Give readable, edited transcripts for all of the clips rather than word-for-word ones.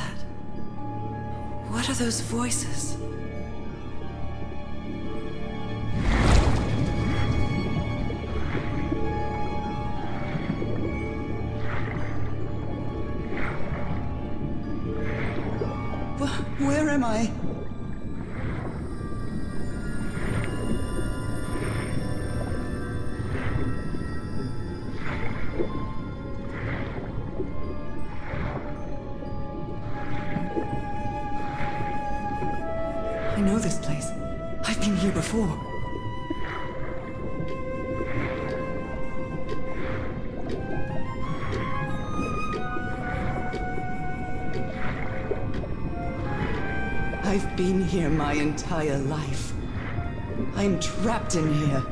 that? What are those voices? Where am I? I know this place. I've been here before. I've been here my entire life. I'm trapped in here.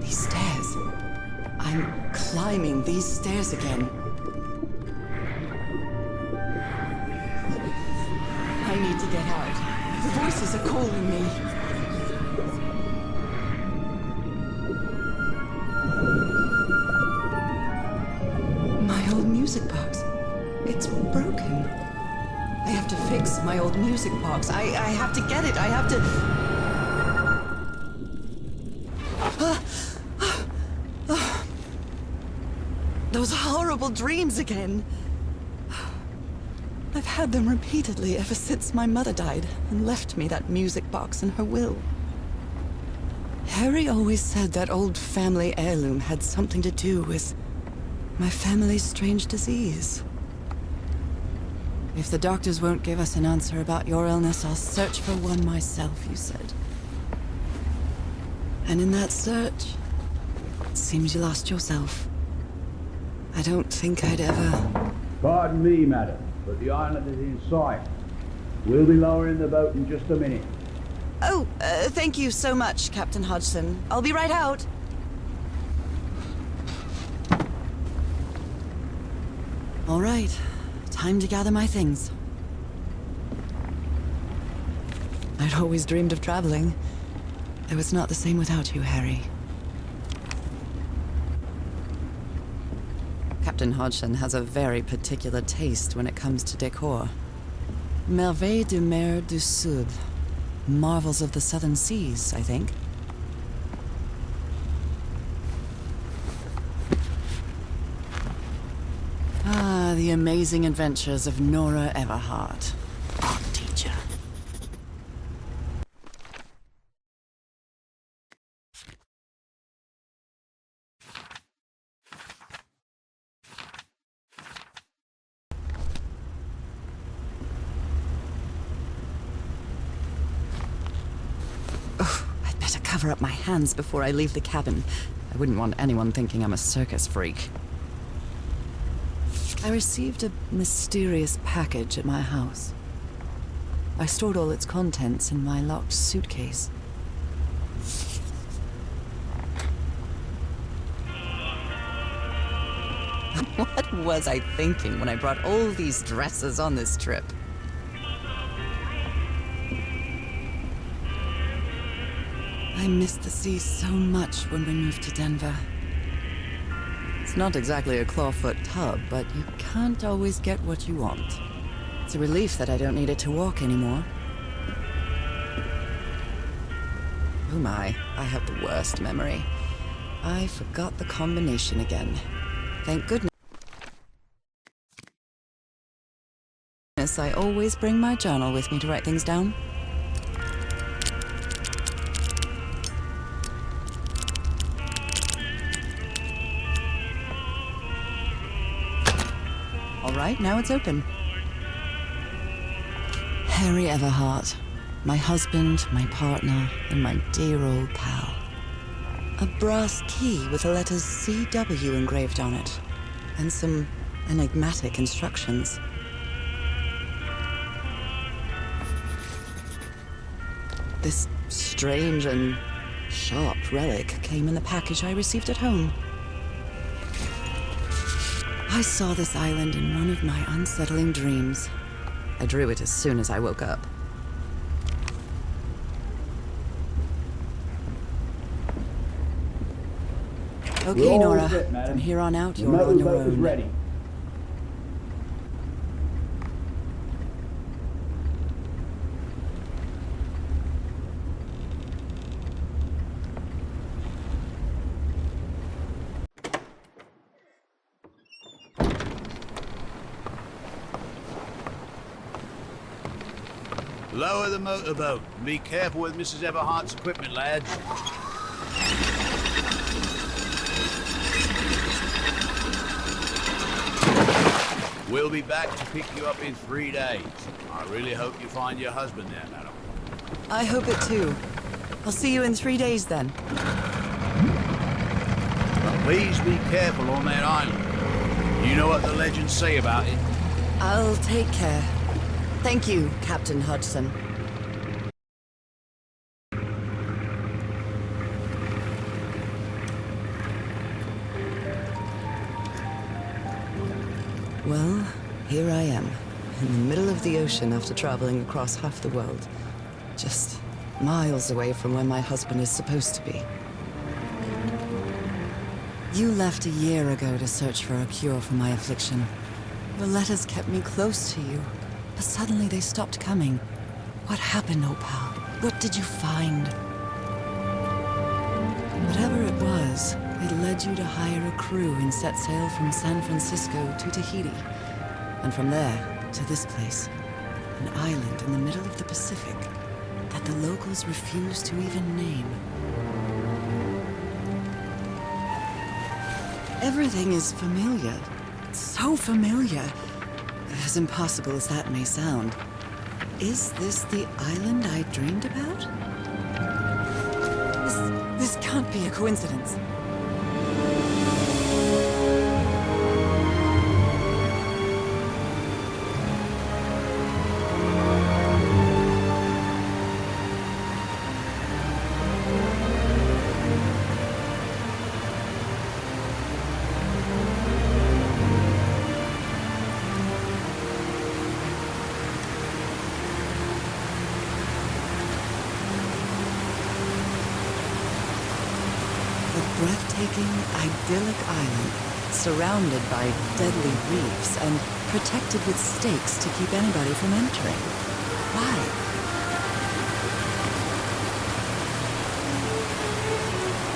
These stairs. I'm climbing these stairs again. I need to get out. The voices are calling me. My old music box. It's broken. I have to fix my old music box. I have to get it. I have to... Those horrible dreams again. I've had them repeatedly ever since my mother died and left me that music box in her will. Harry always said that old family heirloom had something to do with my family's strange disease. If the doctors won't give us an answer about your illness, I'll search for one myself, you said. And in that search, it seems you lost yourself. I don't think I'd ever... Pardon me, madam, but the island is in sight. We'll be lowering the boat in just a minute. Oh, thank you so much, Captain Hodgson. I'll be right out. All right, time to gather my things. I'd always dreamed of traveling. Though it's not the same without you, Harry. Captain Hodgson has a very particular taste when it comes to decor. Merveilles de mer du Sud. Marvels of the Southern Seas, I think. Ah, the amazing adventures of Norah Everhart, art teacher. I'd better cover up my hands before I leave the cabin. I wouldn't want anyone thinking I'm a circus freak. I received a mysterious package at my house. I stored all its contents in my locked suitcase. What was I thinking when I brought all these dresses on this trip? I missed the sea so much when we moved to Denver. It's not exactly a clawfoot tub, but you can't always get what you want. It's a relief that I don't need it to walk anymore. Oh my, I have the worst memory. I forgot the combination again. Thank goodness I always bring my journal with me to write things down. All right, now it's open. Harry Everhart, my husband, my partner, and my dear old pal. A brass key with the letters CW engraved on it, and some enigmatic instructions. This strange and sharp relic came in the package I received at home. I saw this island in one of my unsettling dreams. I drew it as soon as I woke up. Okay, We're all Norah. set, madam. From here on out, The you're on your motorboat is own. ready. Lower the motorboat and be careful with Mrs. Everhart's equipment, lads. We'll be back to pick you up in 3 days. I really hope you find your husband there, madam. I hope it too. I'll see you in 3 days then. But please be careful on that island. You know what the legends say about it. I'll take care. Thank you, Captain Hodgson. Well, here I am, in the middle of the ocean after traveling across half the world. Just miles away from where my husband is supposed to be. You left a year ago to search for a cure for my affliction. Your letters kept me close to you, but suddenly they stopped coming. What happened, Opal? What did you find? Whatever it was, it led you to hire a crew and set sail from San Francisco to Tahiti. And from there, to this place. An island in the middle of the Pacific that the locals refuse to even name. Everything is familiar. So familiar. As impossible as that may sound. Is this the island I dreamed about? This can't be a coincidence. Breathtaking, idyllic island, surrounded by deadly reefs and protected with stakes to keep anybody from entering. Why?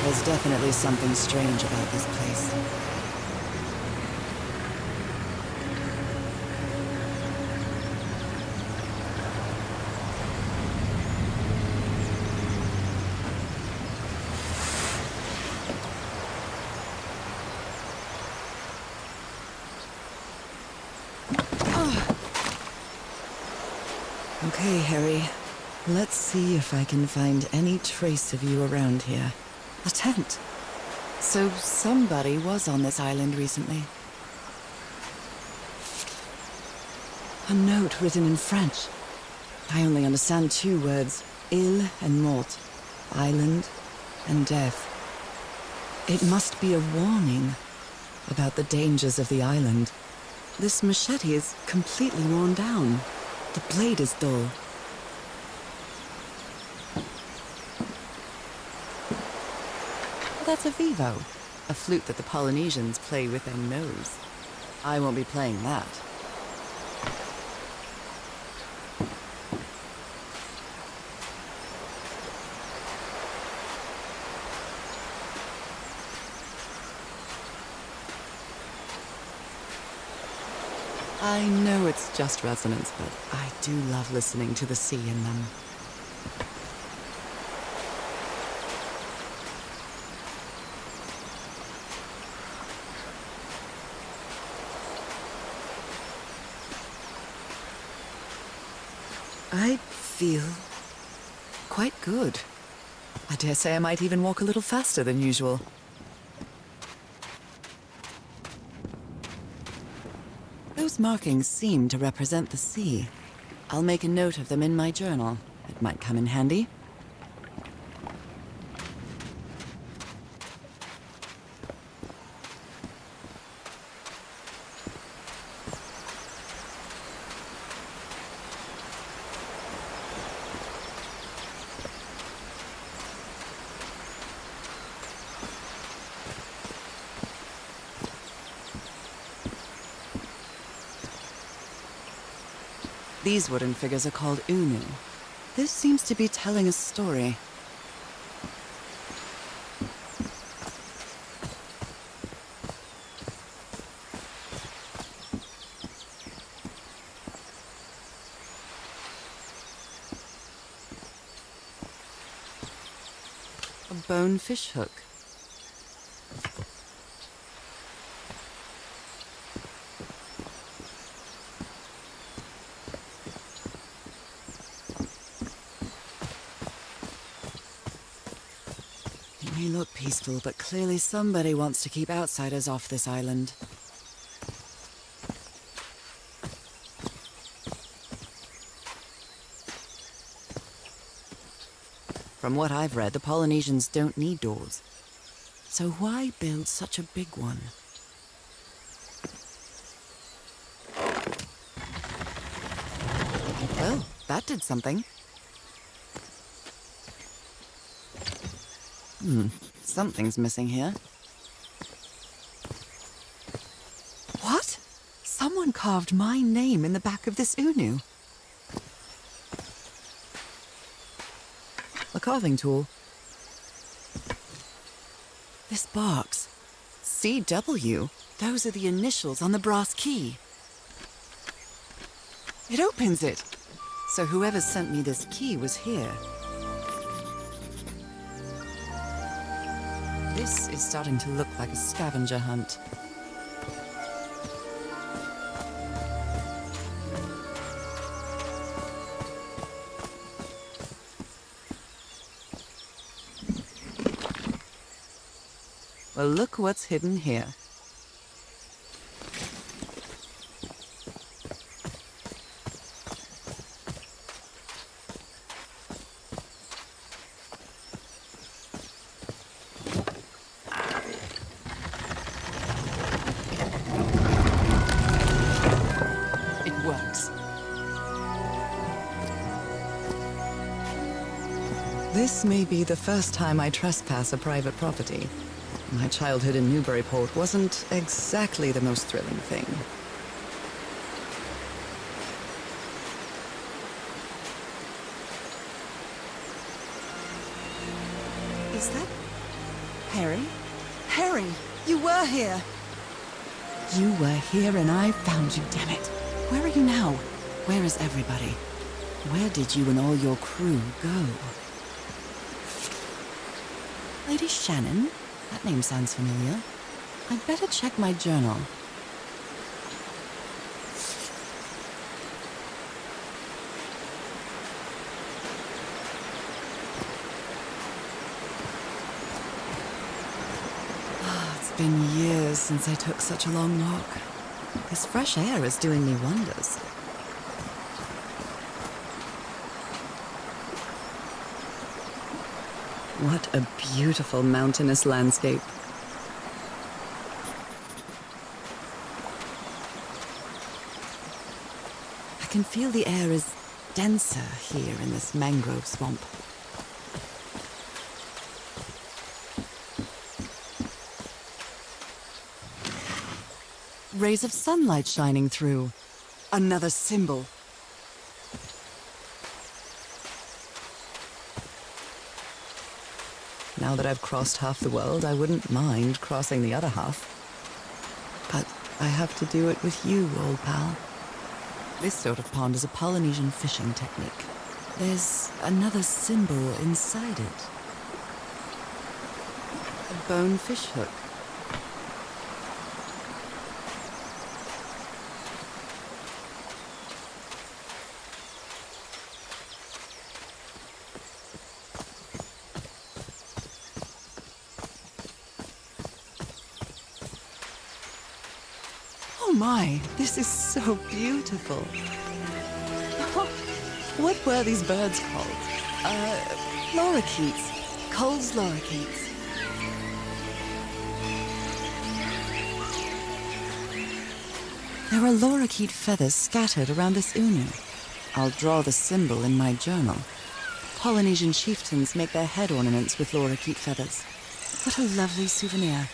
There's definitely something strange about this place. Okay, Harry. Let's see if I can find any trace of you around here. A tent. So somebody was on this island recently. A note written in French. I only understand 2 words. Île and mort. Island and death. It must be a warning about the dangers of the island. This machete is completely worn down. The blade is dull. That's a vivo, a flute that the Polynesians play with their nose. I won't be playing that. I know it's just resonance, but I do love listening to the sea in them. I feel quite good. I dare say I might even walk a little faster than usual. Those markings seem to represent the sea. I'll make a note of them in my journal. It might come in handy. These wooden figures are called unu. This seems to be telling a story. A bone fish hook. It may look peaceful, but clearly somebody wants to keep outsiders off this island. From what I've read, the Polynesians don't need doors. So why build such a big one? Well, that did something. Something's missing here. What? Someone carved my name in the back of this unu. A carving tool. This box. CW. Those are the initials on the brass key. It opens it. So whoever sent me this key was here. This is starting to look like a scavenger hunt. Well, look what's hidden here. It works. This may be the first time I trespass a private property. My childhood in Newburyport wasn't exactly the most thrilling thing. Is that Harry? Harry, you were here! You were here and I found you, damn it. Where are you now? Where is everybody? Where did you and all your crew go? Lady Shannon? That name sounds familiar. I'd better check my journal. It's been years since I took such a long walk. This fresh air is doing me wonders. What a beautiful mountainous landscape. I can feel the air is denser here in this mangrove swamp. Rays of sunlight shining through. Another symbol. Now that I've crossed half the world, I wouldn't mind crossing the other half. But I have to do it with you, old pal. This sort of pond is a Polynesian fishing technique. There's another symbol inside it. A bone fish hook. Oh my, this is so beautiful. What were these birds called? Lorikeets. Cole's lorikeets. There are lorikeet feathers scattered around this unu. I'll draw the symbol in my journal. Polynesian chieftains make their head ornaments with lorikeet feathers. What a lovely souvenir.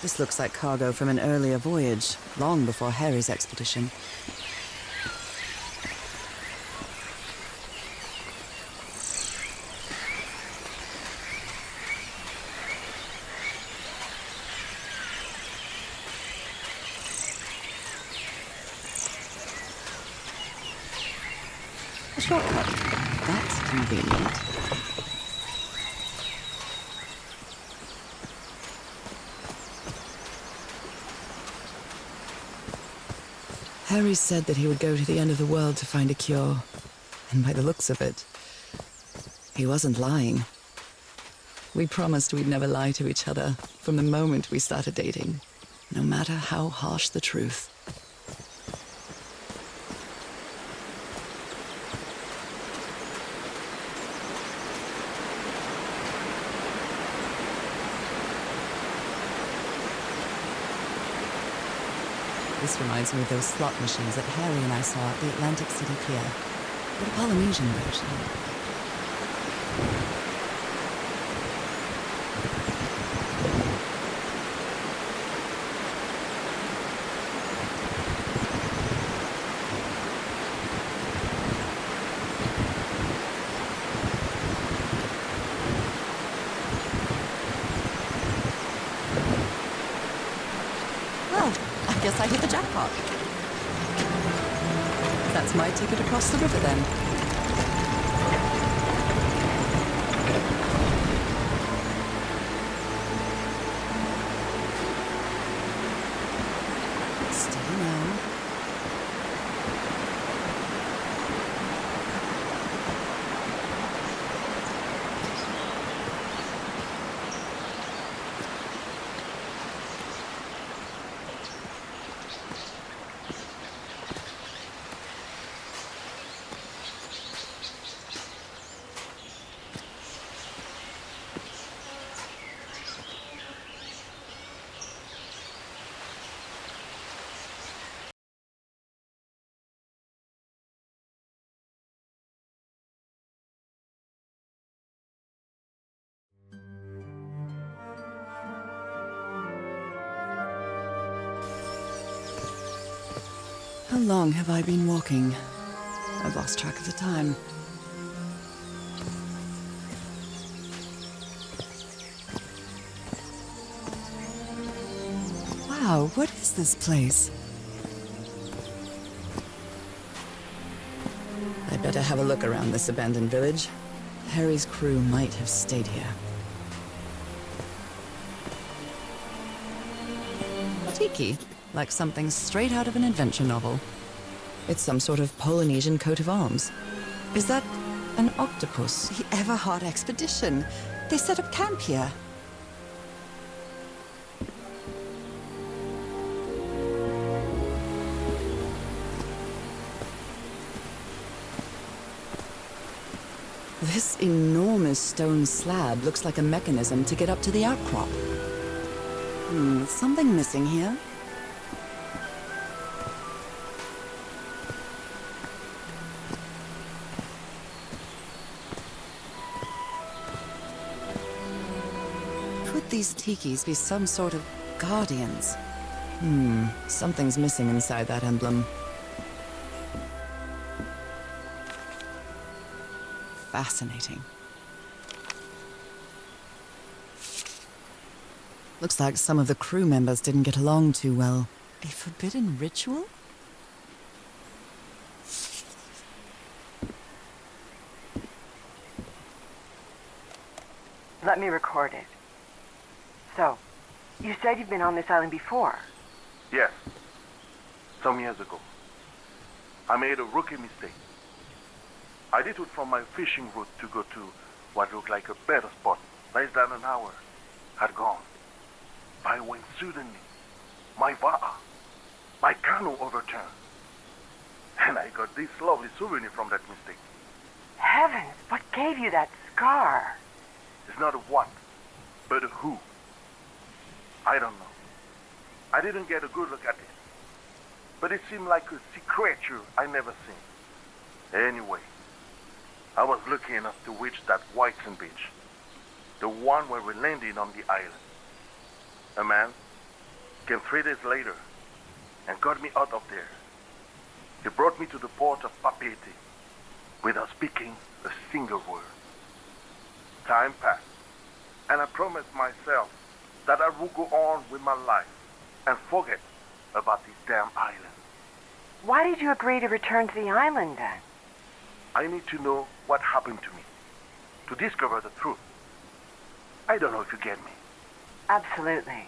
This looks like cargo from an earlier voyage, long before Harry's expedition. A shortcut. That's convenient. Harry said that he would go to the end of the world to find a cure. And by the looks of it, he wasn't lying. We promised we'd never lie to each other from the moment we started dating, no matter how harsh the truth. This reminds me of those slot machines that Harry and I saw at the Atlantic City Pier, but a Polynesian version. Well, I guess I hit the jackpot. That's my ticket across the river then. Steady now. How long have I been walking? I've lost track of the time. Wow, what is this place? I'd better have a look around this abandoned village. Harry's crew might have stayed here. Tiki, like something straight out of an adventure novel. It's some sort of Polynesian coat of arms. Is that an octopus? The Everhart expedition. They set up camp here. This enormous stone slab looks like a mechanism to get up to the outcrop. Something missing here? Could these tikis be some sort of guardians? Something's missing inside that emblem. Fascinating. Looks like some of the crew members didn't get along too well. A forbidden ritual? Let me record it. So, you said you've been on this island before. Yes. Some years ago. I made a rookie mistake. I detoured from my fishing route to go to what looked like a better spot. Less than an hour had gone. By when suddenly, my canoe overturned. And I got this lovely souvenir from that mistake. Heavens, what gave you that scar? It's not a what, but a who. I don't know. I didn't get a good look at it. But it seemed like a sea creature I never seen. Anyway, I was lucky enough to reach that white sand beach. The one where we landed on the island. A man came 3 days later and got me out of there. He brought me to the port of Papeete without speaking a single word. Time passed, and I promised myself that I would go on with my life and forget about this damn island. Why did you agree to return to the island then? I need to know what happened to me, to discover the truth. I don't know if you get me. Absolutely.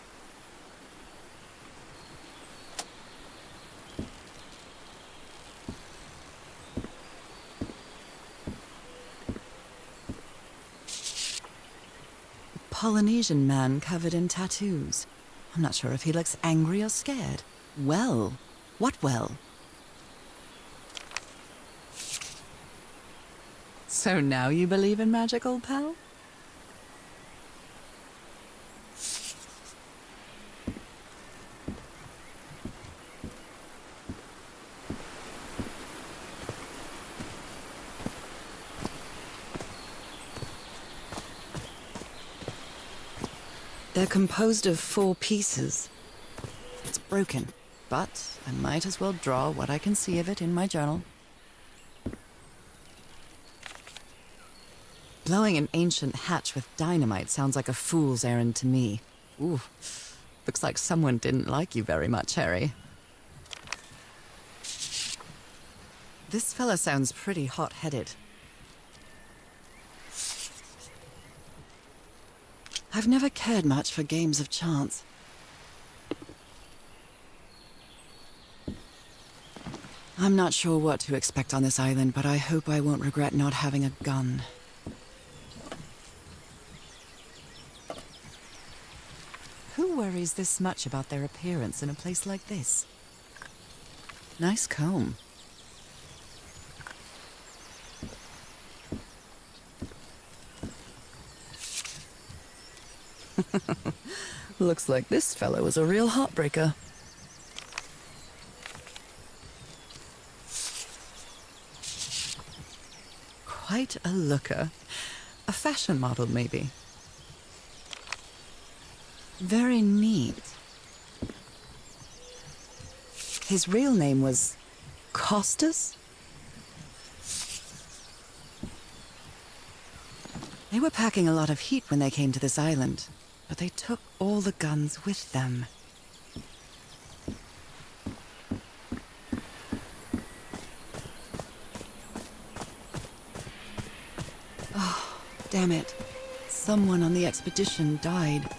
Polynesian man covered in tattoos. I'm not sure if he looks angry or scared. Well, what well? So now you believe in magic, old pal? They're composed of 4 pieces. It's broken, but I might as well draw what I can see of it in my journal. Blowing an ancient hatch with dynamite sounds like a fool's errand to me. Ooh, looks like someone didn't like you very much, Harry. This fella sounds pretty hot-headed. I've never cared much for games of chance. I'm not sure what to expect on this island, but I hope I won't regret not having a gun. Who worries this much about their appearance in a place like this? Nice comb. Looks like this fellow is a real heartbreaker. Quite a looker. A fashion model, maybe. Very neat. His real name was Costas? They were packing a lot of heat when they came to this island, but they took all the guns with them. Oh, damn it. Someone on the expedition died.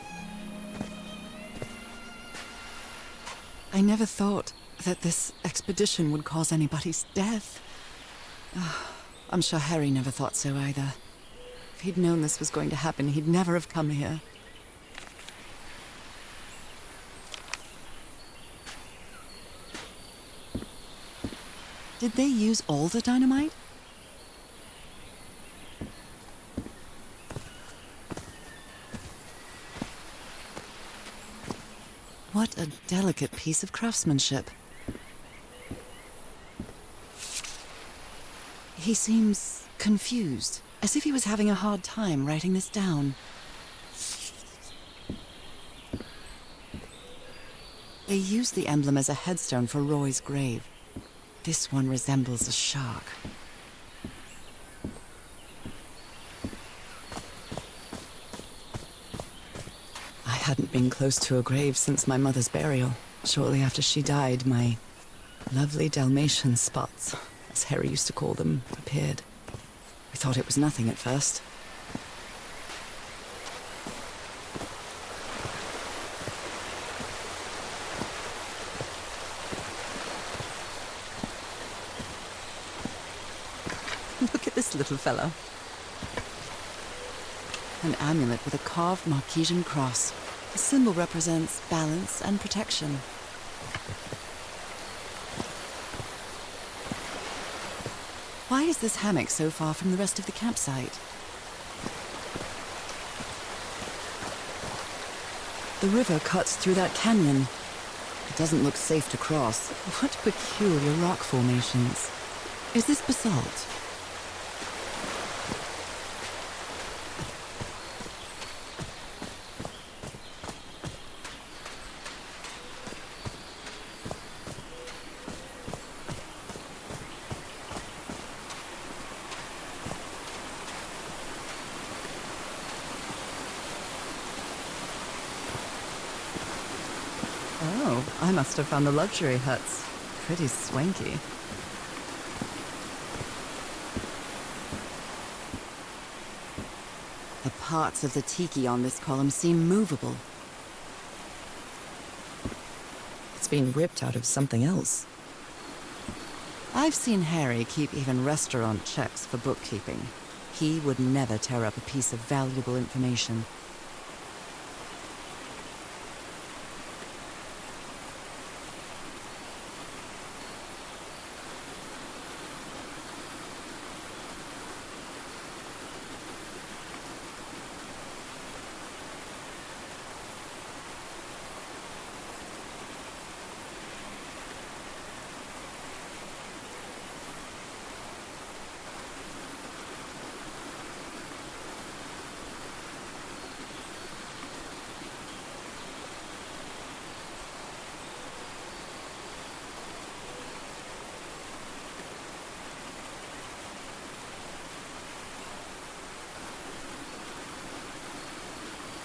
I never thought that this expedition would cause anybody's death. Oh, I'm sure Harry never thought so either. If he'd known this was going to happen, he'd never have come here. Did they use all the dynamite? What a delicate piece of craftsmanship. He seems confused, as if he was having a hard time writing this down. They used the emblem as a headstone for Roy's grave. This one resembles a shark. I hadn't been close to a grave since my mother's burial. Shortly after she died, my lovely Dalmatian spots, as Harry used to call them, appeared. We thought it was nothing at first. Look at this little fellow. An amulet with a carved Marquesian cross. The symbol represents balance and protection. Why is this hammock so far from the rest of the campsite? The river cuts through that canyon. It doesn't look safe to cross. What peculiar rock formations. Is this basalt? Oh, I must have found the luxury huts. Pretty swanky. The parts of the tiki on this column seem movable. It's been ripped out of something else. I've seen Harry keep even restaurant checks for bookkeeping. He would never tear up a piece of valuable information.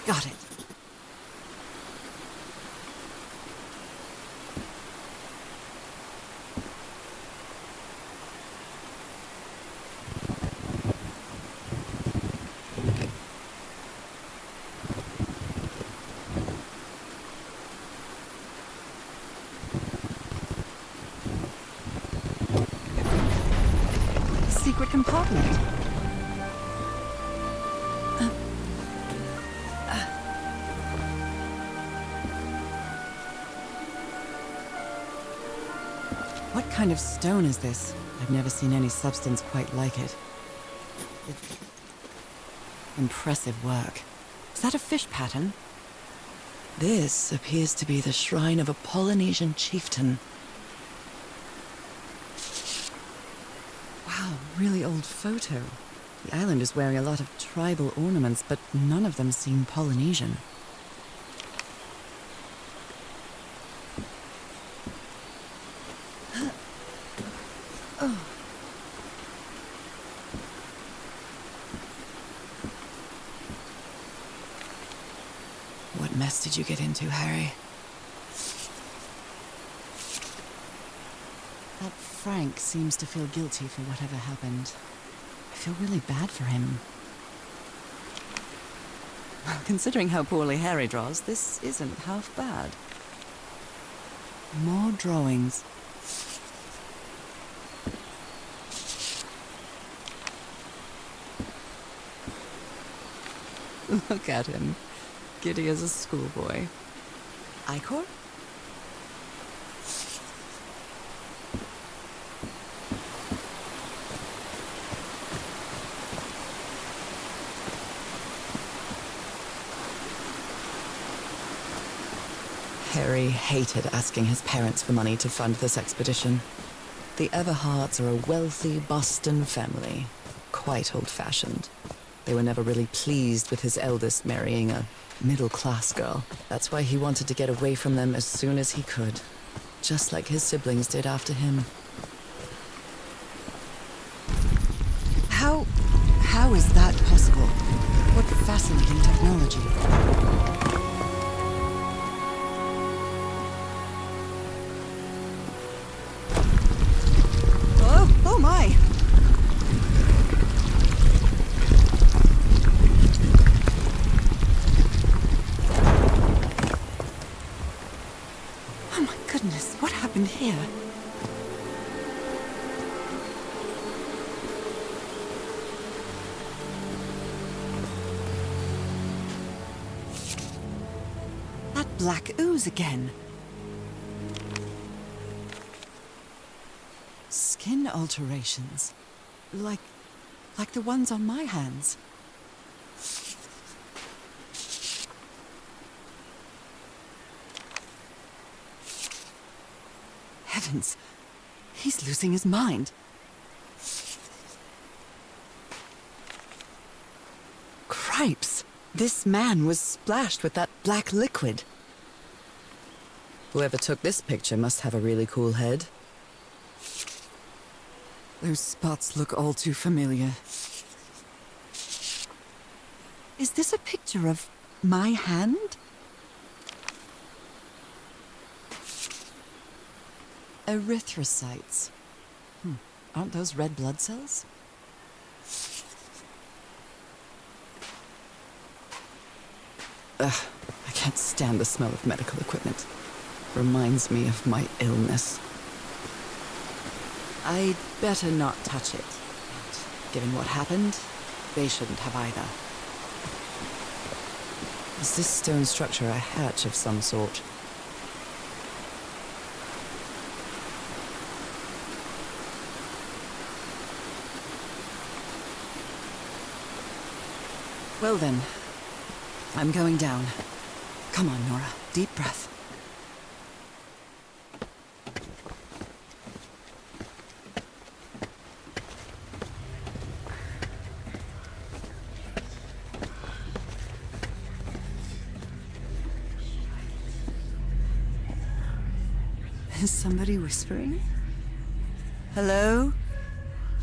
Got it. Secret compartment. What kind of stone is this? I've never seen any substance quite like it. Impressive work. Is that a fish pattern? This appears to be the shrine of a Polynesian chieftain. Wow, really old photo. The island is wearing a lot of tribal ornaments, but none of them seem Polynesian. What mess did you get into, Harry? That Frank seems to feel guilty for whatever happened. I feel really bad for him. Well, considering how poorly Harry draws, this isn't half bad. More drawings. Look at him. Giddy as a schoolboy. Icor? Harry hated asking his parents for money to fund this expedition. The Everharts are a wealthy Boston family, quite old-fashioned. They were never really pleased with his eldest marrying a middle-class girl. That's why he wanted to get away from them as soon as he could, just like his siblings did after him. How is that possible? What fascinating technology. Oh my! Oh my goodness, what happened here? That black ooze again. Skin alterations. Like the ones on my hands. Heavens, he's losing his mind. Cripes, this man was splashed with that black liquid. Whoever took this picture must have a really cool head. Those spots look all too familiar. Is this a picture of my hand? Erythrocytes. Aren't those red blood cells? Ugh, I can't stand the smell of medical equipment. Reminds me of my illness. I'd better not touch it. And given what happened, they shouldn't have either. Is this stone structure a hatch of some sort? Well then, I'm going down. Come on, Norah. Deep breath. Is somebody whispering? Hello?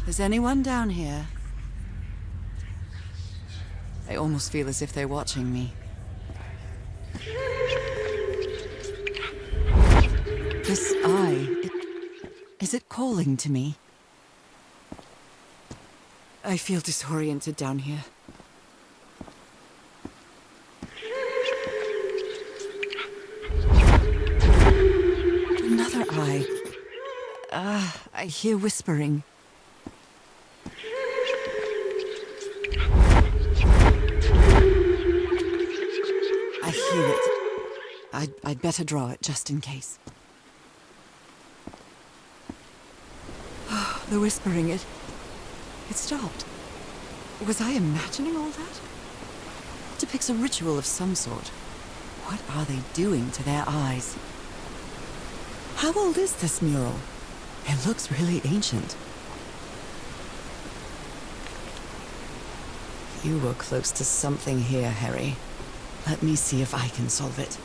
Is anyone down here? I almost feel as if they're watching me. This eye, is it calling to me? I feel disoriented down here. Another eye. I hear whispering. I hear it. I'd better draw it just in case. The whispering, it stopped. Was I imagining all that? It depicts a ritual of some sort. What are they doing to their eyes? How old is this mural? It looks really ancient. You were close to something here, Harry. Let me see if I can solve it.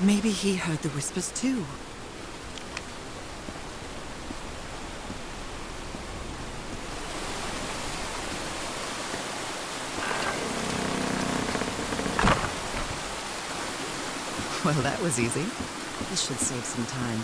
Maybe he heard the whispers too. Well, that was easy. This should save some time.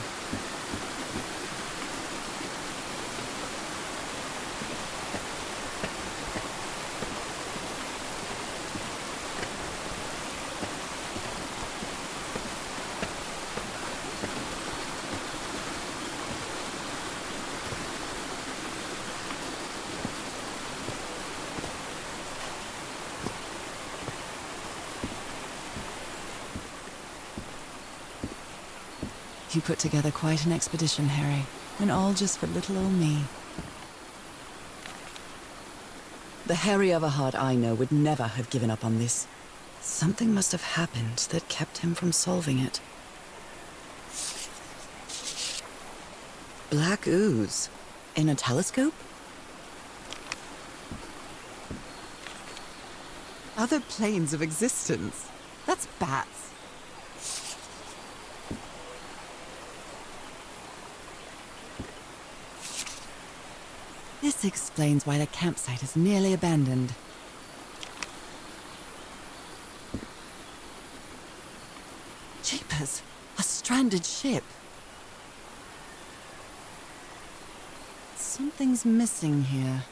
You put together quite an expedition, Harry, and all just for little old me. The Harry Everhart I know would never have given up on this. Something must have happened that kept him from solving it. Black ooze. In a telescope? Other planes of existence. That's bats. This explains why the campsite is nearly abandoned. Jeepers! A stranded ship! Something's missing here.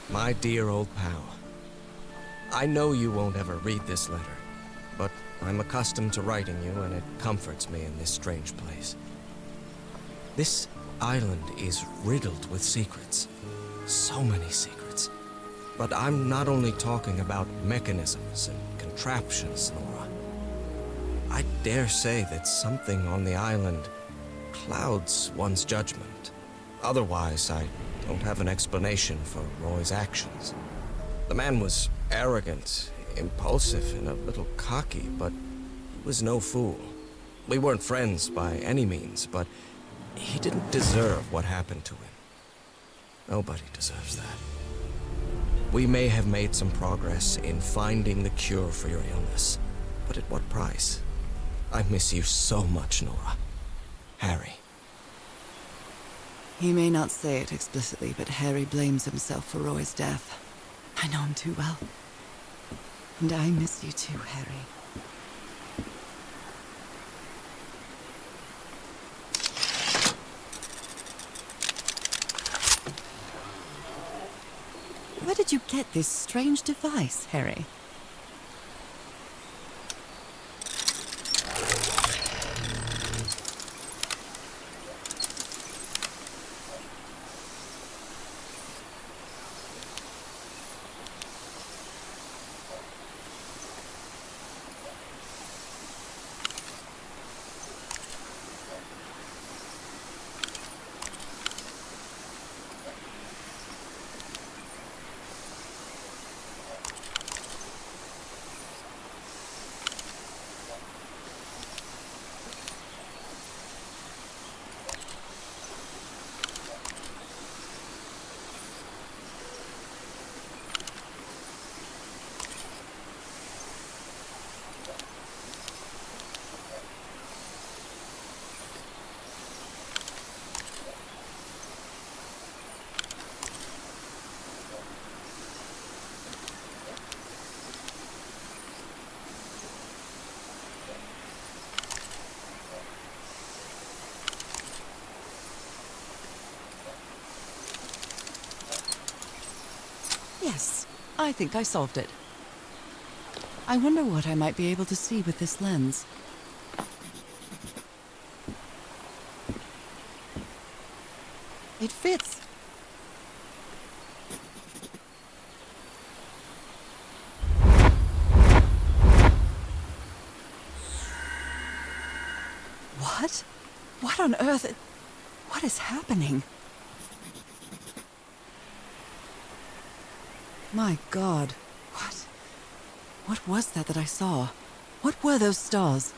My dear old pal, I know you won't ever read this letter, but I'm accustomed to writing you, and it comforts me in this strange place. This island is riddled with secrets. So many secrets. But I'm not only talking about mechanisms and contraptions, Norah. I dare say that something on the island clouds one's judgment. Otherwise, I don't have an explanation for Roy's actions. The man was arrogant, impulsive, and a little cocky, but he was no fool. We weren't friends by any means, but he didn't deserve what happened to him. Nobody deserves that. We may have made some progress in finding the cure for your illness, but at what price? I miss you so much, Norah. Harry. He may not say it explicitly, but Harry blames himself for Roy's death. I know him too well. And I miss you too, Harry. Where did you get this strange device, Harry? Yes, I think I solved it. I wonder what I might be able to see with this lens. It fits. What? What on earth? What is happening? My God, what was that I saw? What were those stars?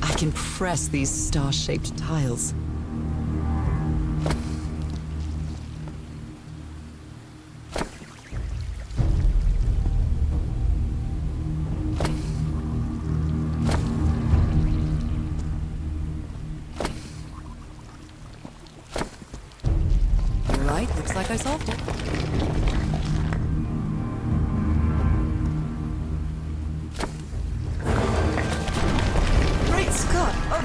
I can press these star-shaped tiles. You're right, looks like I solved it. Scott! Oh,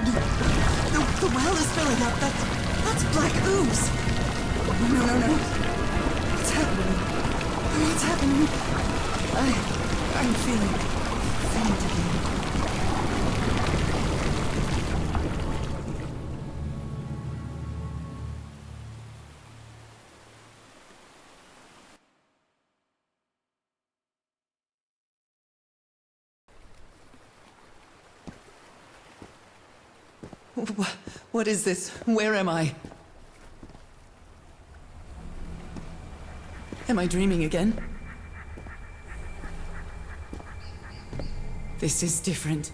the well is filling up. That's black ooze. No. What's happening? What's happening? I'm feeling faint again. What is this? Where am I? Am I dreaming again? This is different.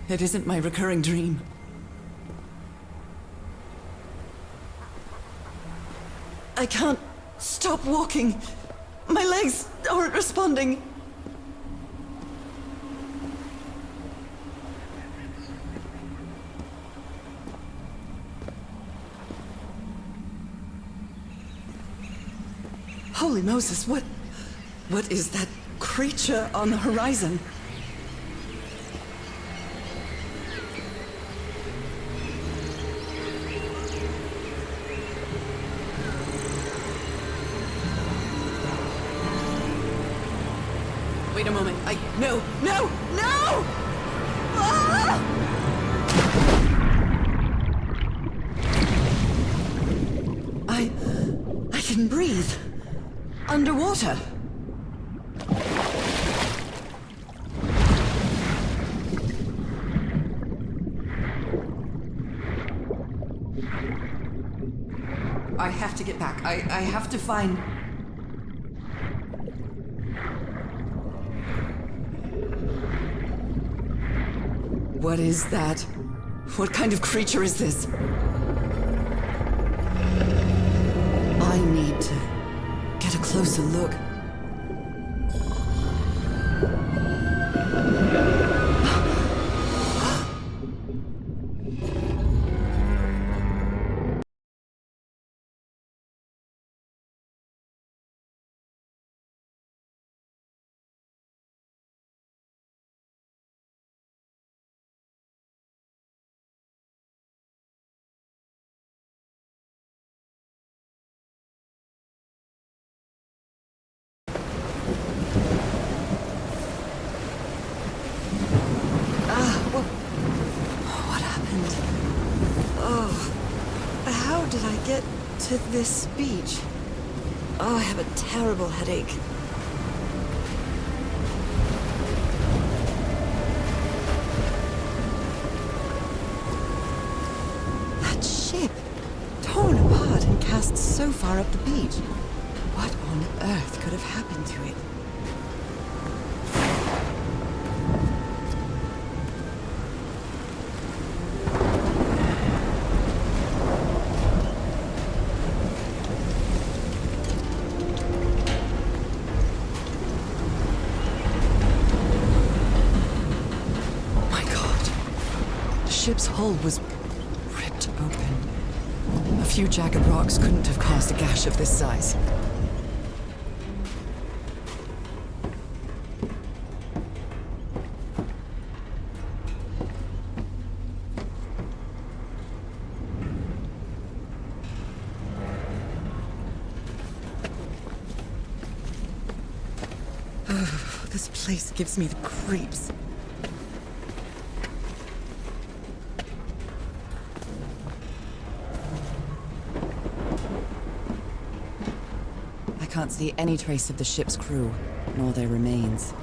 It isn't my recurring dream. I can't stop walking. My legs aren't responding. Holy Moses, what is that creature on the horizon? Wait a moment, no! I can breathe. Underwater. I have to get back. I have to find... What is that? What kind of creature is this? I need to get a closer look. What happened? Oh, how did I get to this beach? Oh, I have a terrible headache. That ship, torn apart and cast so far up the beach. What on earth could have happened to it? The ship's hull was ripped open. A few jagged rocks couldn't have caused a gash of this size. Oh, this place gives me the creeps. I can't see any trace of the ship's crew, nor their remains.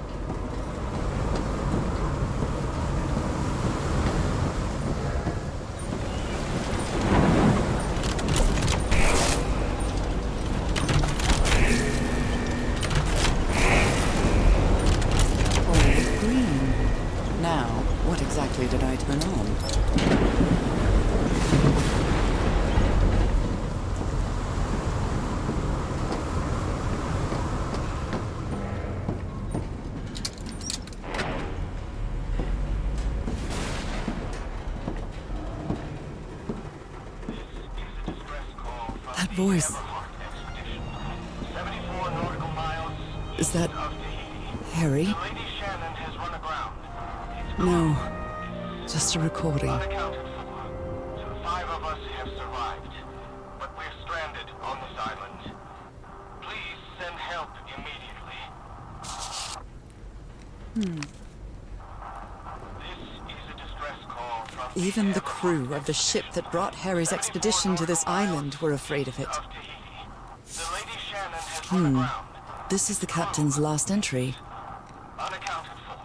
All green. Now, what exactly did I turn on? That voice. Is that Harry? No, just a recording. Unaccounted for. So 5 of us have survived, but we're stranded on this island. Please send help immediately. This is a distress call from Even the crew of the ship that brought Harry's expedition to this island were afraid of it. The Lady Shannon has run aground. This is the captain's last entry. Unaccounted for.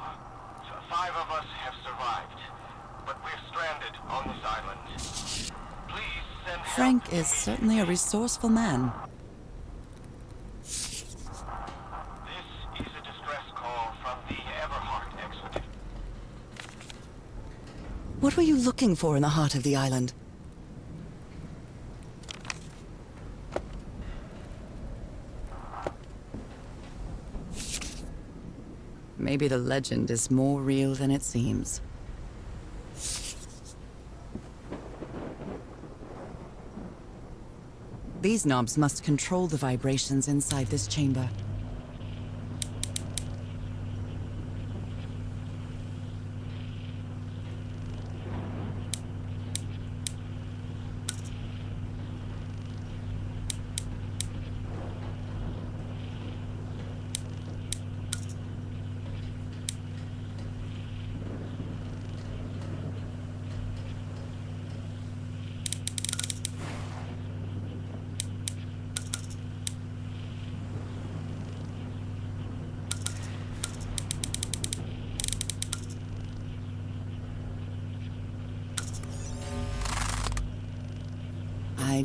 So 5 of us have survived, but we're stranded on this island. Please send help. Frank is certainly a resourceful man. This is a distress call from the Everhart expedition. What were you looking for in the heart of the island? Maybe the legend is more real than it seems. These knobs must control the vibrations inside this chamber.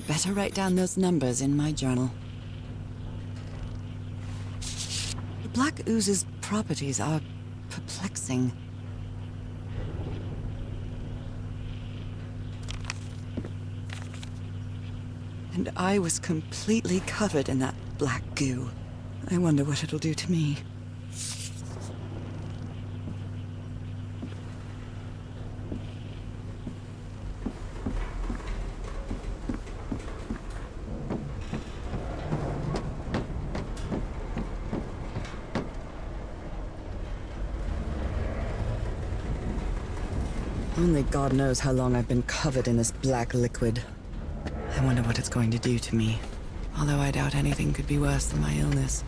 better write down those numbers in my journal. The Black Ooze's properties are perplexing. And I was completely covered in that black goo. I wonder what it'll do to me. Only God knows how long I've been covered in this black liquid. I wonder what it's going to do to me. Although I doubt anything could be worse than my illness.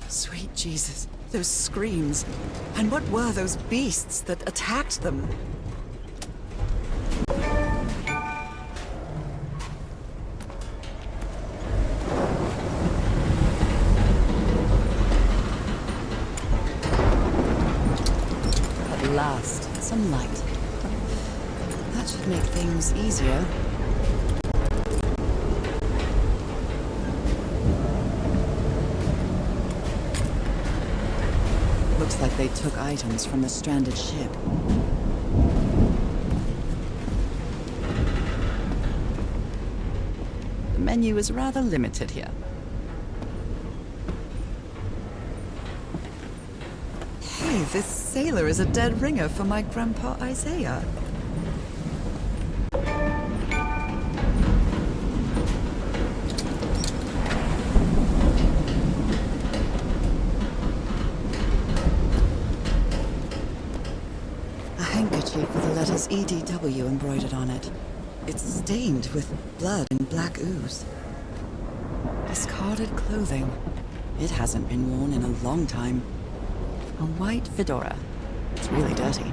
Sweet Jesus, those screams. And what were those beasts that attacked them? At last, some light. That should make things easier. Looks like they took items from the stranded ship. The menu is rather limited here. Hey, this sailor is a dead ringer for my grandpa Isaiah. With the letters EDW embroidered on it. It's stained with blood and black ooze. Discarded clothing. It hasn't been worn in a long time. A white fedora. It's really dirty.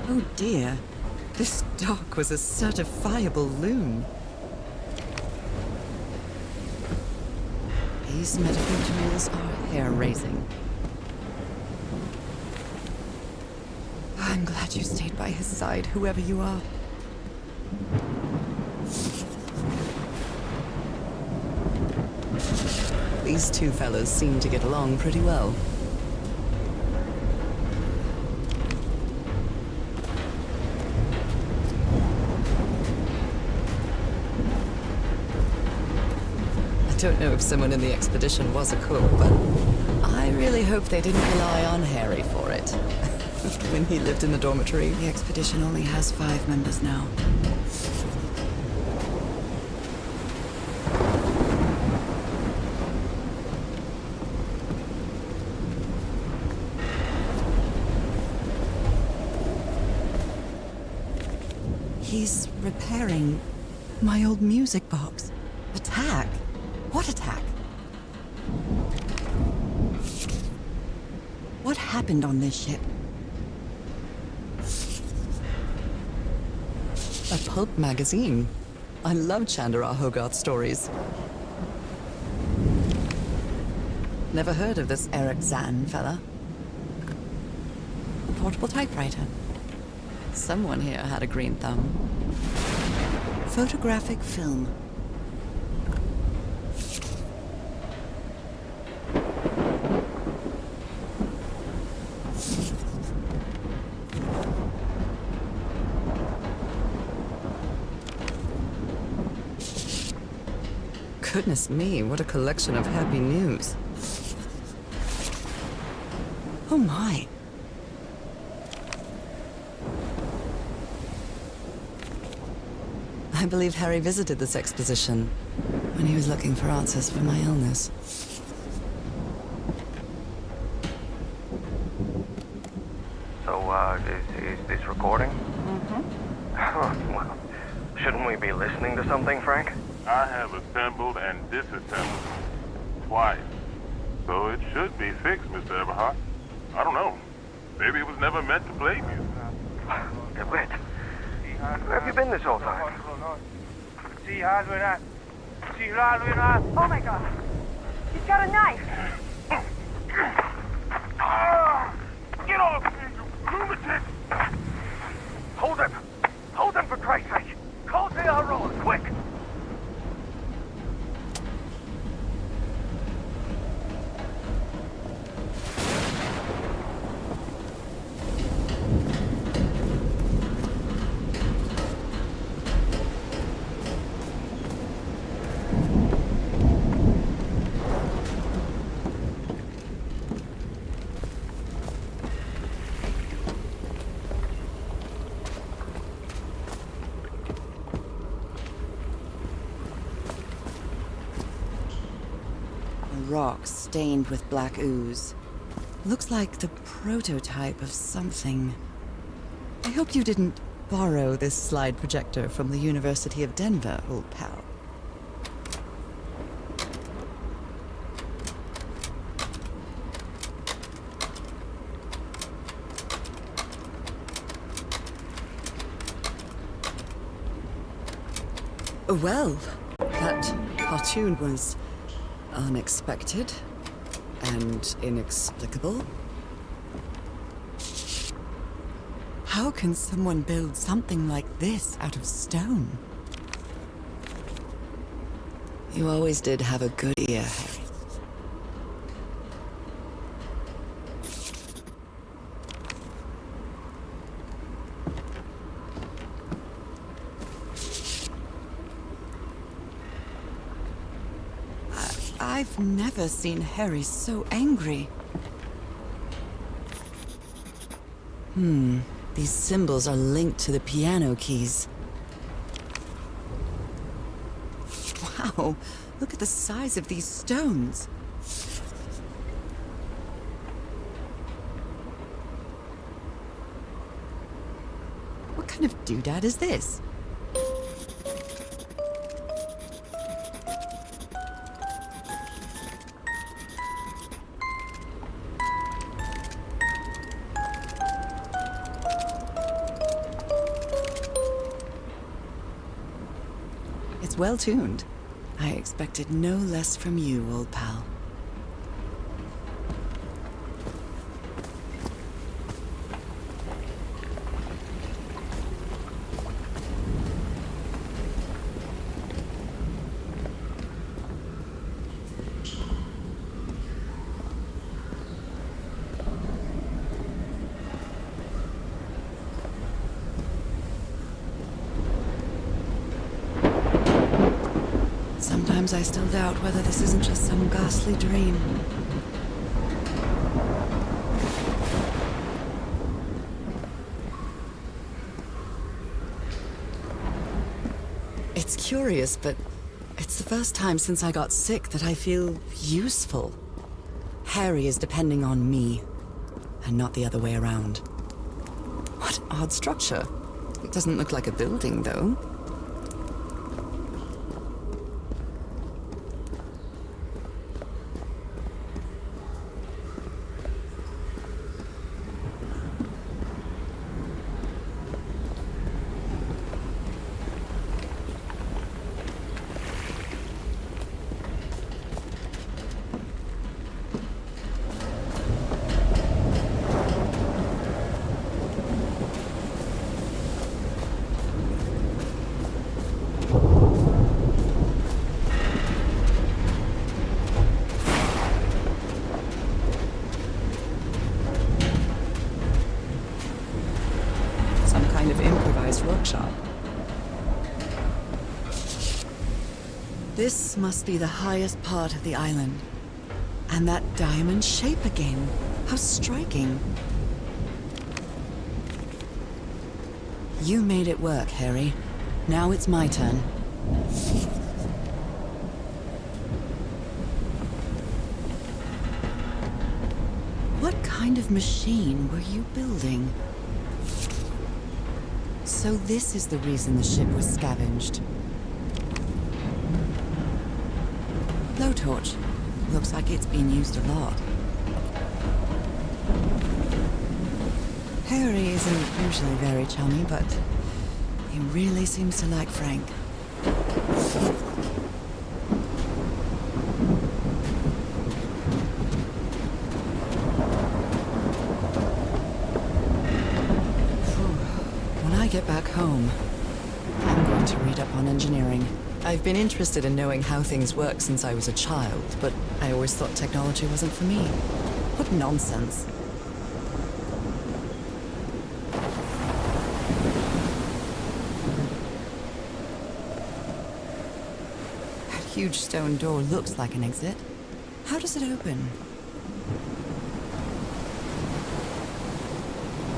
Oh dear. This doc was a certifiable loon. These medical tools are hair-raising. I'm glad you stayed by his side, whoever you are. These two fellas seem to get along pretty well. I don't know if someone in the expedition was a cook, but I really hope they didn't rely on Harry for it. When he lived in the dormitory. The expedition only has 5 members now. He's repairing my old music box. Attack? What attack? What happened on this ship? A pulp magazine. I love Chandra Hogarth stories. Never heard of this Eric Zan fella. A portable typewriter. Someone here had a green thumb. photographic film. Goodness me, what a collection of happy news. Oh my. I believe Harry visited this exposition when he was looking for answers for my illness. So, is this recording? Mm-hmm. Well, shouldn't we be listening to something, Frank? I have assembled and disassembled twice. So it should be fixed, Mr. Everhart. I don't know. Maybe it was never meant to blame you. Wait. Where have you been this whole time? Oh my god. He's got a knife. Get off me, you lunatic! Hold him! Hold him for Christ's sake! Call the quick! A rock stained with black ooze. Looks like the prototype of something. I hope you didn't borrow this slide projector from the University of Denver, old pal. Well, that cartoon was unexpected and inexplicable. How can someone build something like this out of stone? You always did have a good ear, Harry. I've never seen Harry so angry. These symbols are linked to the piano keys. Wow, look at the size of these stones. What kind of doodad is this? It's well tuned. I expected no less from you, old pal. Sometimes I still doubt whether this isn't just some ghastly dream. It's curious, but it's the first time since I got sick that I feel useful. Harry is depending on me, and not the other way around. What odd structure. It doesn't look like a building, though. kind of improvised workshop. This must be the highest part of the island. And that diamond shape again. How striking. You made it work, Harry. Now it's my turn. What kind of machine were you building? So this is the reason the ship was scavenged. Blowtorch. Looks like it's been used a lot. Harry isn't usually very chummy, but he really seems to like Frank. When I get back home, I'm going to read up on engineering. I've been interested in knowing how things work since I was a child, but I always thought technology wasn't for me. What nonsense. That huge stone door looks like an exit. How does it open?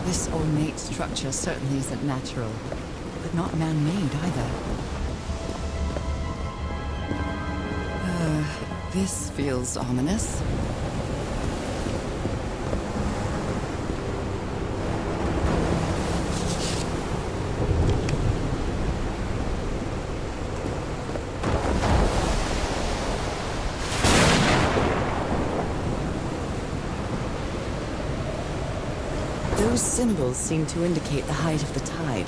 This ornate structure certainly isn't natural, but not man-made either. This feels ominous. Those symbols seem to indicate the height of the tide.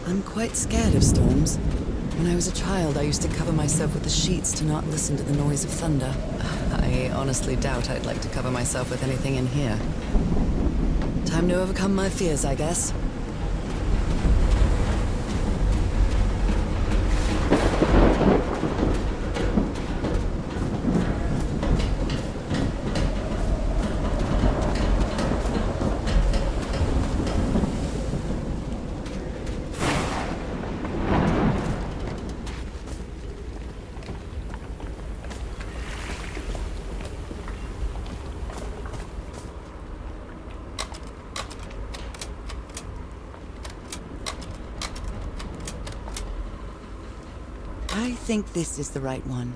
I'm quite scared of storms. When I was a child, I used to cover myself with the sheets to not listen to the noise of thunder. I honestly doubt I'd like to cover myself with anything in here. Time to overcome my fears, I guess. I think this is the right one.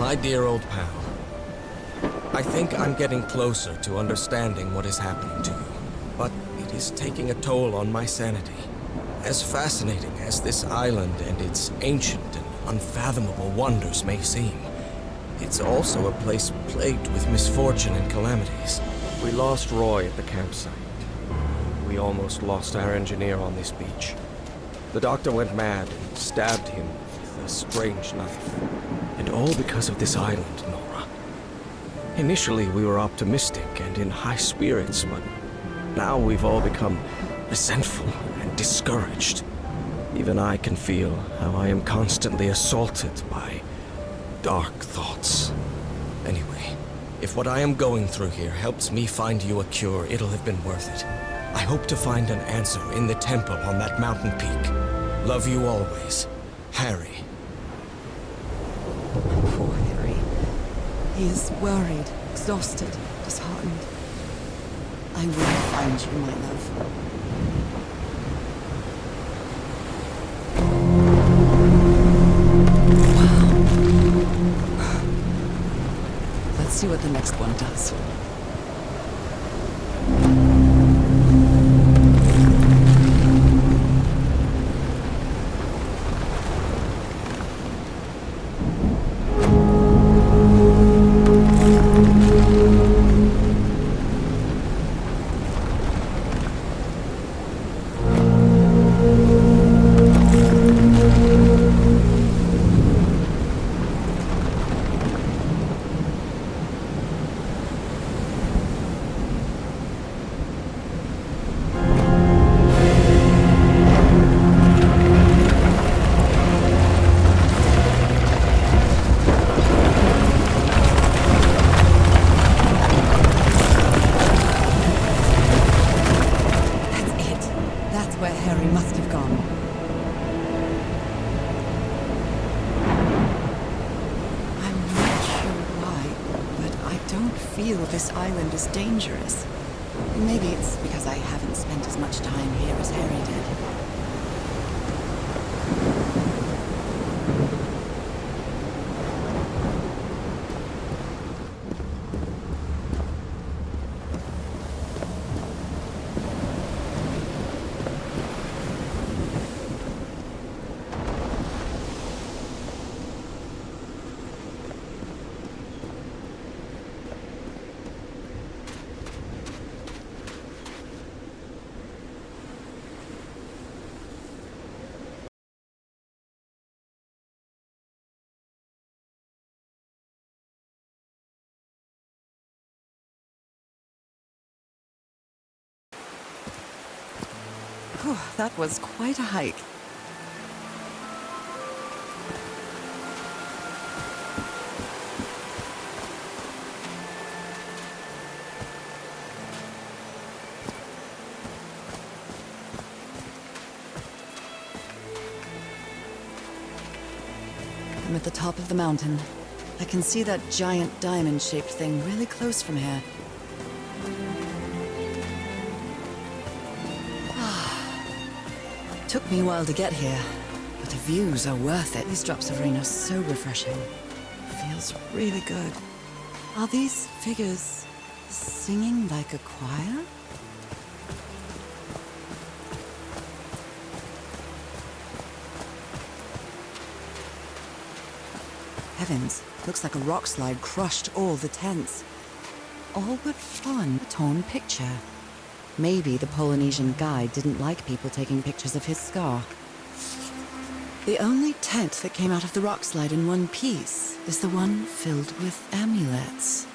My dear old pal, I think I'm getting closer to understanding what is happening to you, but it is taking a toll on my sanity. As fascinating as this island and its ancient and unfathomable wonders may seem, it's also a place plagued with misfortune and calamities. We lost Roy at the campsite. We almost lost our engineer on this beach. The doctor went mad and stabbed him with a strange knife. And all because of this island, Norah. Initially, we were optimistic and in high spirits, but now we've all become resentful and discouraged. Even I can feel how I am constantly assaulted by dark thoughts. Anyway, if what I am going through here helps me find you a cure, it'll have been worth it. I hope to find an answer in the temple on that mountain peak. Love you always, Harry. Poor Harry. He is worried, exhausted, disheartened. I will find you, my love. Wow. Let's see what the next one does. This island is dangerous. Maybe it's because I haven't spent as much time here as Harry did. Whew, that was quite a hike. I'm at the top of the mountain. I can see that giant diamond-shaped thing really close from here. Took me a while to get here, but the views are worth it. These drops of rain are so refreshing. Feels really good. Are these figures singing like a choir? Heavens, looks like a rock slide crushed all the tents. All but one torn picture. Maybe the Polynesian guide didn't like people taking pictures of his scar. The only tent that came out of the rock slide in one piece is the one filled with amulets.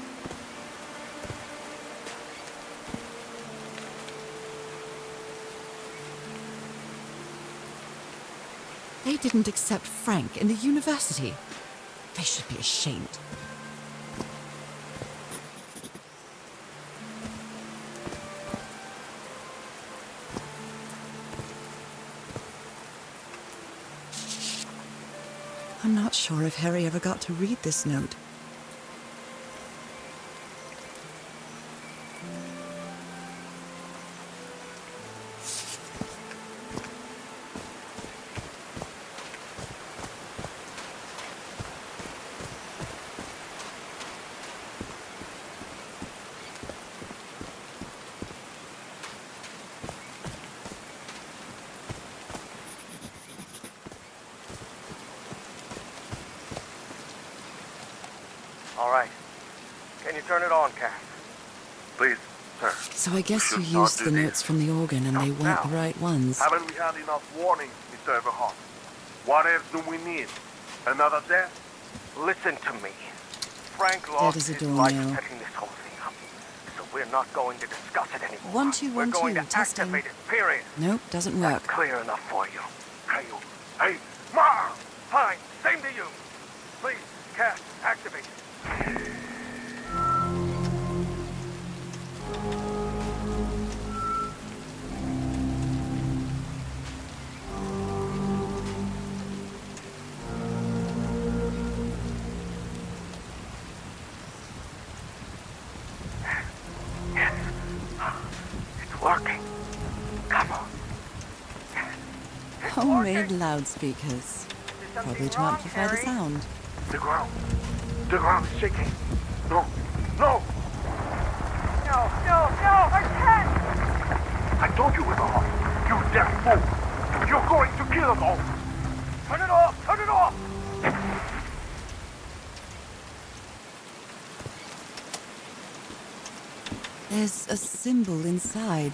They didn't accept Frank in the university. They should be ashamed. I'm not sure if Harry ever got to read this note. All right. Can you turn it on, Cass? Please, sir. So I guess you should not used do the this. notes from the organ and they weren't the Now. right ones. Haven't we had enough warnings, Mr. Everhart? What else do we need? Another death? Listen to me. Frank lost as a his doornail. life setting this whole thing up. So we're not going to discuss it anymore. 1 2 We're 1 going 2 to testing. activate it, period. Nope, doesn't That's work. clear enough for you. Hey, you. Hey, Ma! Fine, same to you. Please, Cass, activate it. It's working. Come on. Homemade loudspeakers. Probably to amplify the sound. The ground. The ground is shaking. No. No! No, I can't! I told you we were off. You damn fool. You're going to kill us all. Turn it off! Turn it off! There's a symbol inside.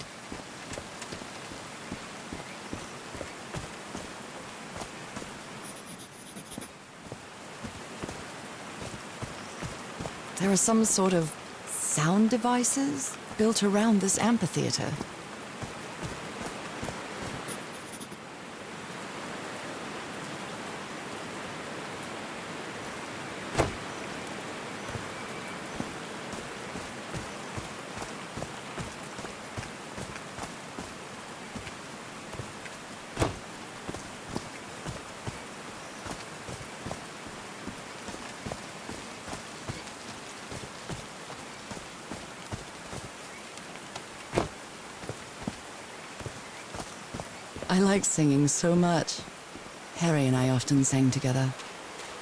There are some sort of sound devices built around this amphitheater. I like singing so much. Harry and I often sang together.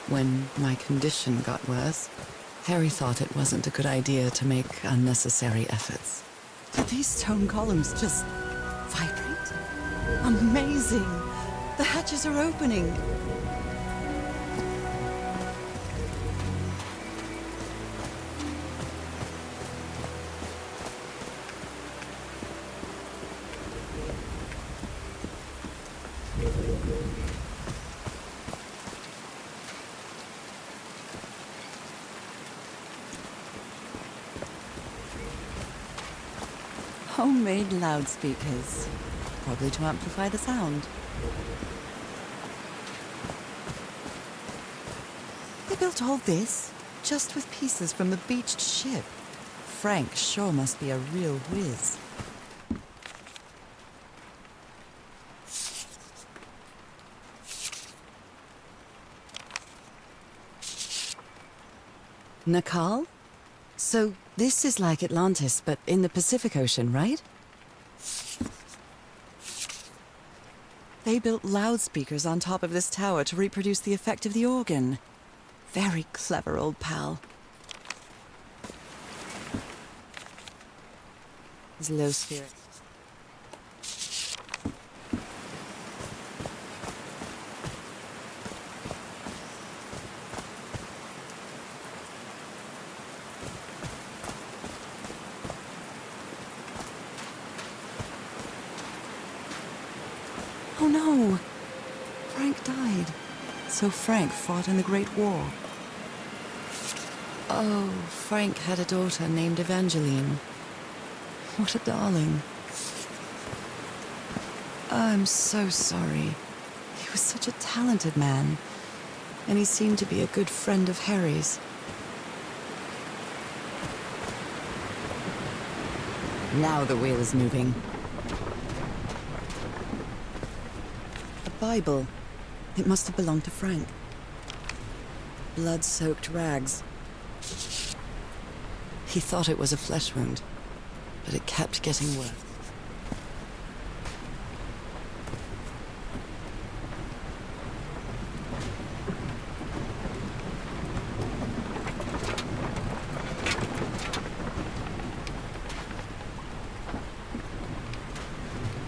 When my condition got worse, Harry thought it wasn't a good idea to make unnecessary efforts. Did these stone columns just vibrate? Amazing! The hatches are opening. Homemade loudspeakers, probably to amplify the sound. They built all this just with pieces from the beached ship. Frank sure must be a real whiz. Nakal? So this is like Atlantis, but in the Pacific Ocean, right? They built loudspeakers on top of this tower to reproduce the effect of the organ. Very clever, old pal. His low spirit. Oh no! Frank died. So Frank fought in the Great War. Oh, Frank had a daughter named Evangeline. What a darling. I'm so sorry. He was such a talented man. And he seemed to be a good friend of Harry's. Now the wheel is moving. A Bible. It must have belonged to Frank. Blood-soaked rags. He thought it was a flesh wound, but it kept getting worse.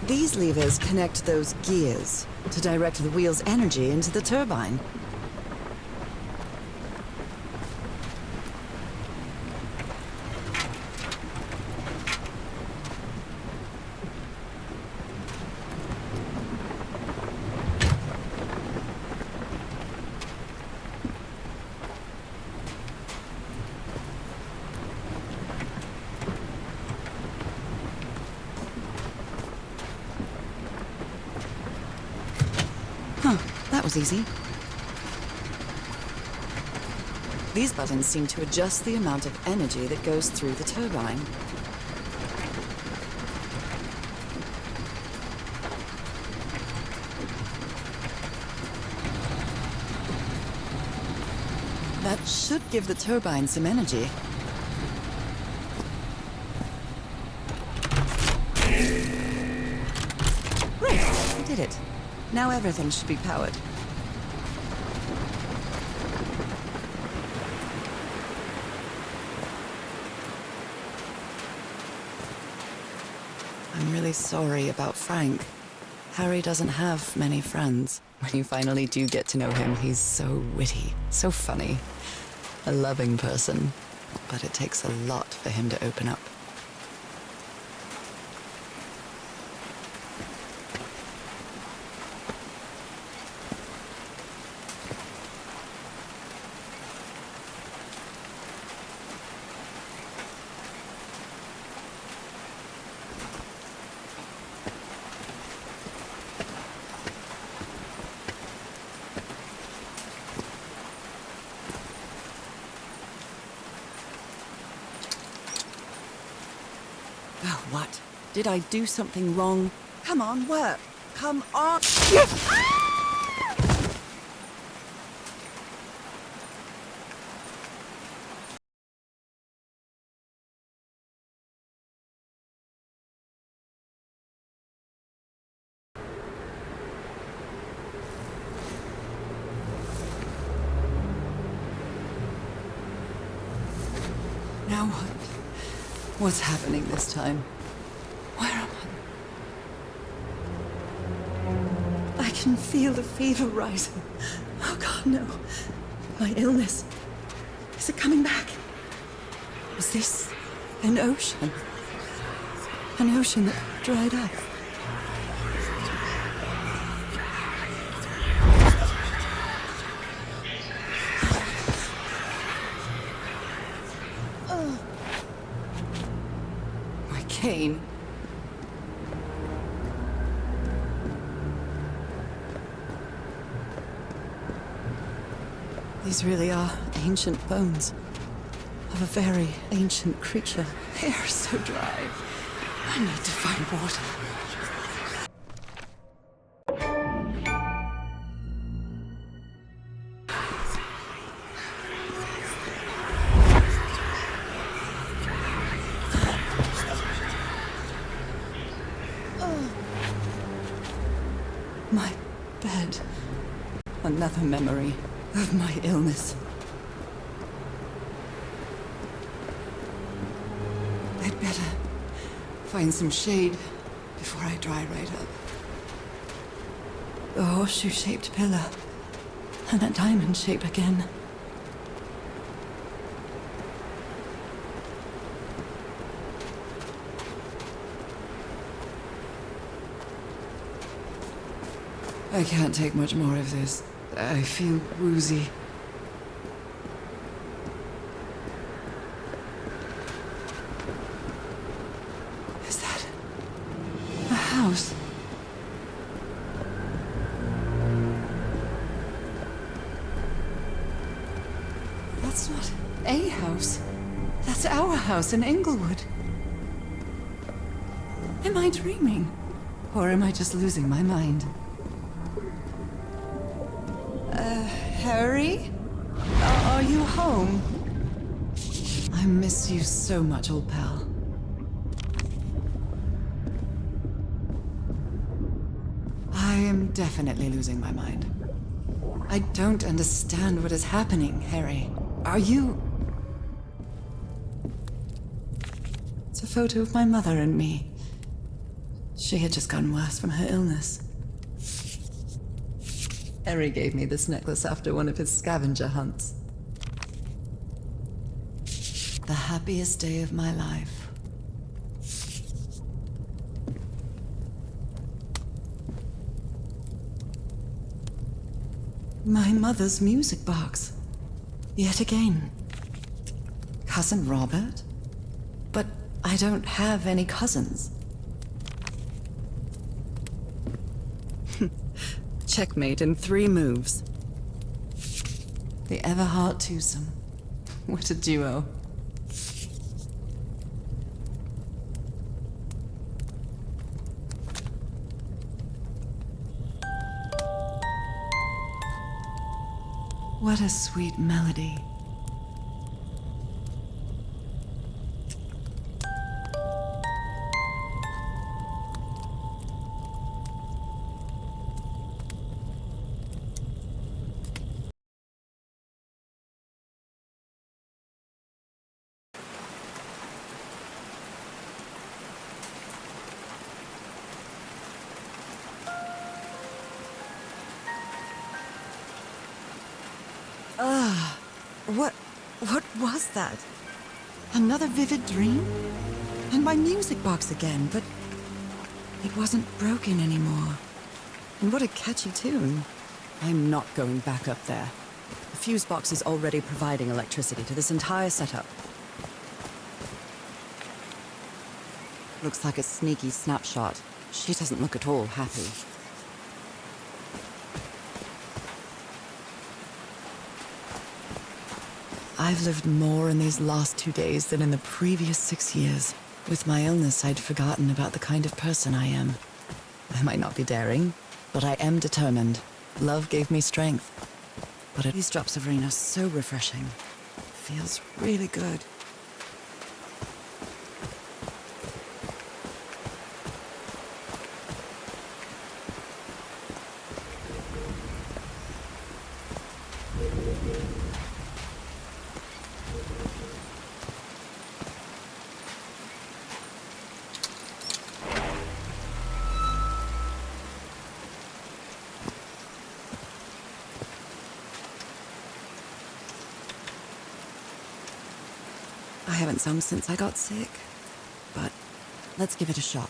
These levers connect those gears to direct the wheel's energy into the turbine. was easy. These buttons seem to adjust the amount of energy that goes through the turbine. That should give the turbine some energy. Great, I did it. Now everything should be powered. I'm really sorry about Frank. Harry doesn't have many friends. When you finally do get to know him, he's so witty, so funny. A loving person. But it takes a lot for him to open up. Oh, what? Did I do something wrong? Come on, work. Come on. Now what? What's happening this time? Where am I? I can feel the fever rising. Oh God, no. My illness. Is it coming back? Was this an ocean? An ocean that dried up? Cane. These really are ancient bones of a very ancient creature. They are so dry. I need to find water. My bed. Another memory of my illness. I'd better find some shade before I dry right up. The horseshoe-shaped pillar. And a diamond shape again. I can't take much more of this. I feel woozy. Is that a house? That's not a house. That's our house in Inglewood. Am I dreaming? Or am I just losing my mind? Harry? Are you home? I miss you so much, old pal. I am definitely losing my mind. I don't understand what is happening, Harry. Are you... It's a photo of my mother and me. She had just gotten worse from her illness. Harry gave me this necklace after one of his scavenger hunts. The happiest day of my life. My mother's music box. Yet again. Cousin Robert? But I don't have any cousins. Checkmate in 3 moves. The Everhart twosome. What a duo. What a sweet melody. What was that? Another vivid dream? And my music box again, but it wasn't broken anymore. And what a catchy tune. I'm not going back up there. The fuse box is already providing electricity to this entire setup. Looks like a sneaky snapshot. She doesn't look at all happy. I've lived more in these last 2 days than in the previous 6 years. With my illness, I'd forgotten about the kind of person I am. I might not be daring, but I am determined. Love gave me strength. But these drops of rain are so refreshing. Feels really good. I haven't sung since I got sick, but let's give it a shot.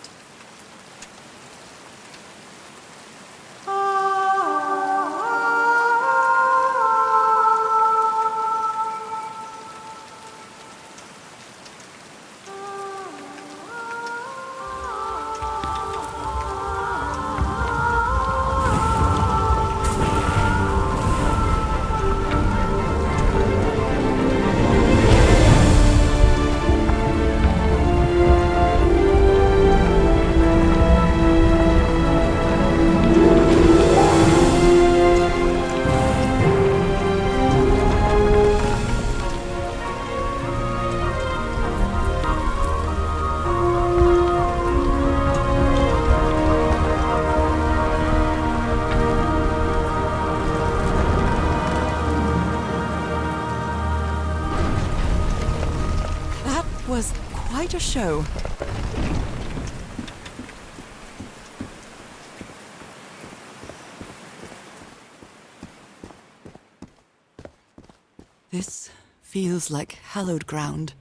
Was quite a show. This feels like hallowed ground.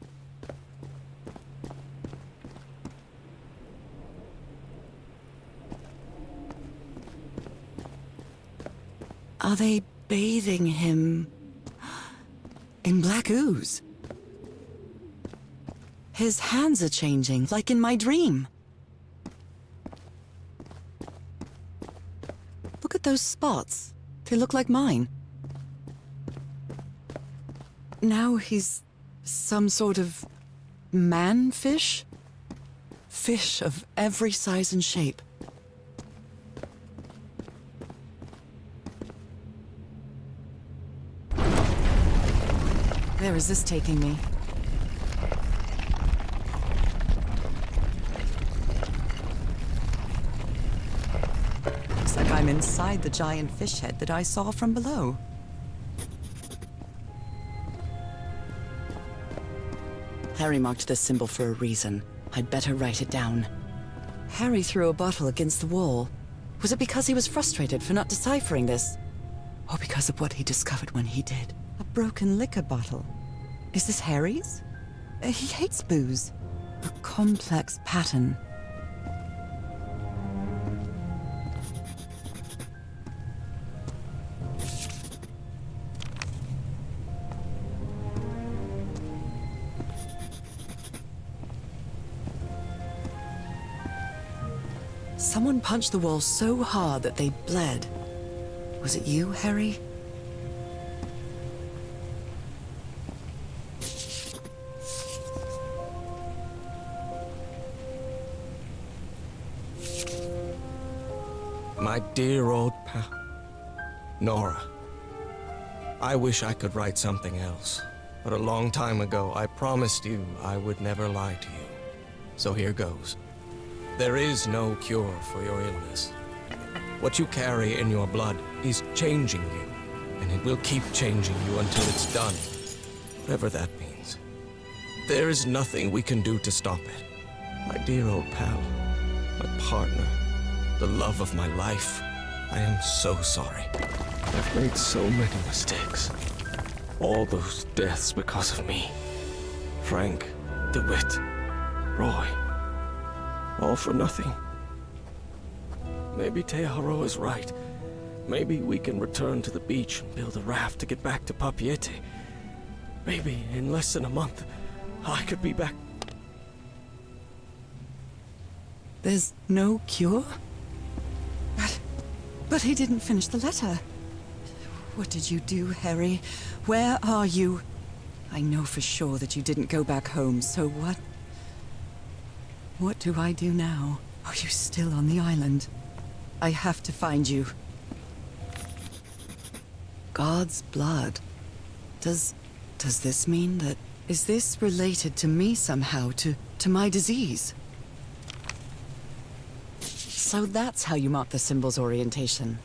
Are they bathing him in black ooze? His hands are changing, like in my dream. Look at those spots. They look like mine. Now he's some sort of man-fish? Fish of every size and shape. Where is this taking me? Looks like I'm inside the giant fish head that I saw from below. Harry marked this symbol for a reason. I'd better write it down. Harry threw a bottle against the wall. Was it because he was frustrated for not deciphering this? Or because of what he discovered when he did? A broken liquor bottle. Is this Harry's? He hates booze. A complex pattern. Someone punched the wall so hard that they bled. Was it you, Harry? My dear old pal, Norah. I wish I could write something else, but a long time ago I promised you I would never lie to you. So here goes. There is no cure for your illness. What you carry in your blood is changing you, and it will keep changing you until it's done, whatever that means. There is nothing we can do to stop it. My dear old pal, my partner, the love of my life, I am so sorry. I've made so many mistakes. All those deaths because of me. Frank, DeWitt, Roy. All for nothing. Maybe Teodoro is right. Maybe we can return to the beach and build a raft to get back to Papiete. Maybe in less than a month, I could be back. There's no cure? But he didn't finish the letter. What did you do, Harry? Where are you? I know for sure that you didn't go back home, so what? What do I do now? Are you still on the island? I have to find you. God's blood. Does this mean that... Is this related to me somehow, to my disease? So that's how you mark the symbol's orientation.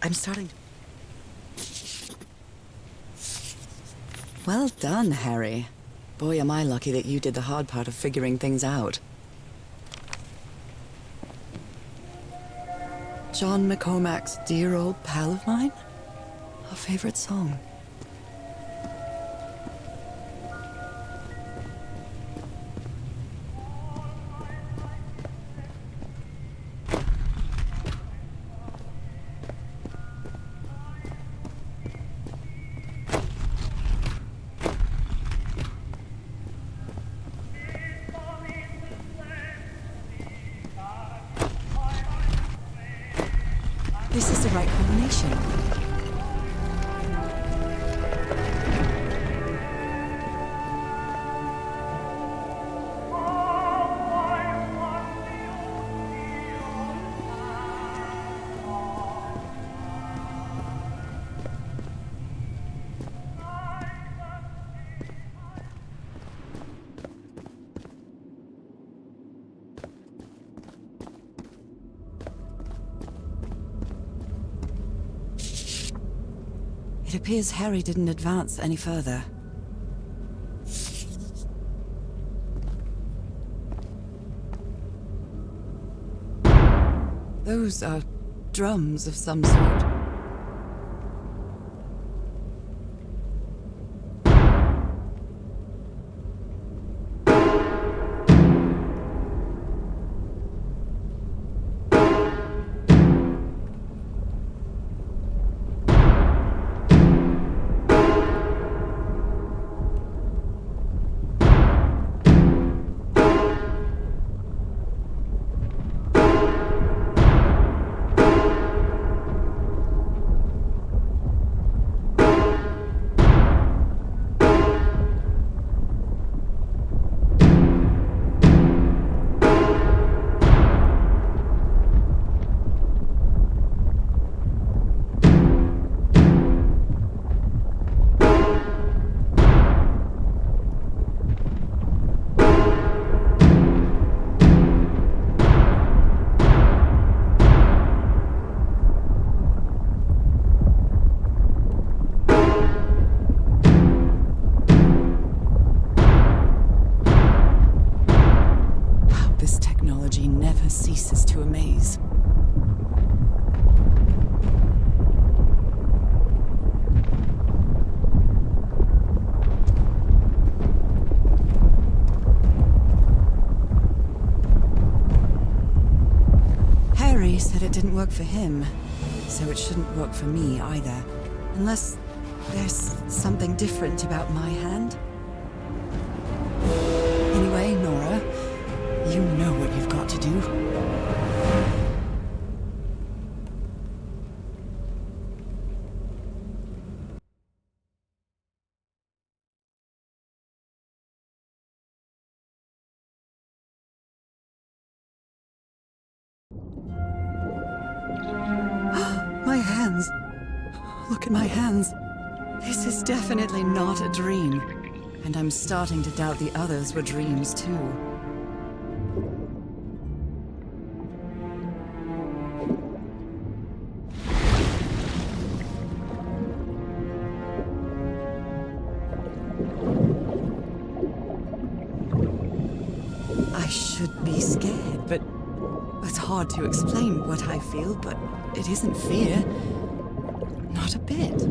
I'm starting... Well done, Harry. Boy, am I lucky that you did the hard part of figuring things out. John McCormack's Dear Old Pal of Mine? Our favorite song. This is the right combination. It appears Harry didn't advance any further. Those are drums of some sort. Ceases to amaze. Harry said it didn't work for him, so it shouldn't work for me either. Unless there's something different about my hand. Anyway, Norah, You know what you've got to do. My hands. Look at my hands. This is definitely not a dream. And I'm starting to doubt the others were dreams too. I should be scared, but it's hard to explain what I feel, but it isn't fear. Not a bit.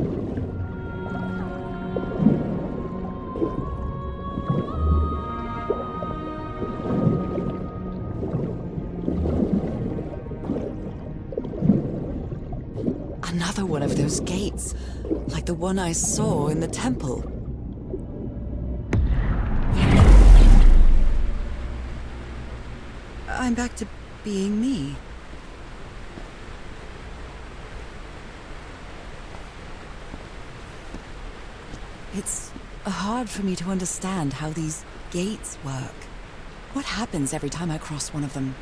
Another one of those gates, like the one I saw in the temple. I'm back to being me. It's hard for me to understand how these gates work. What happens every time I cross one of them?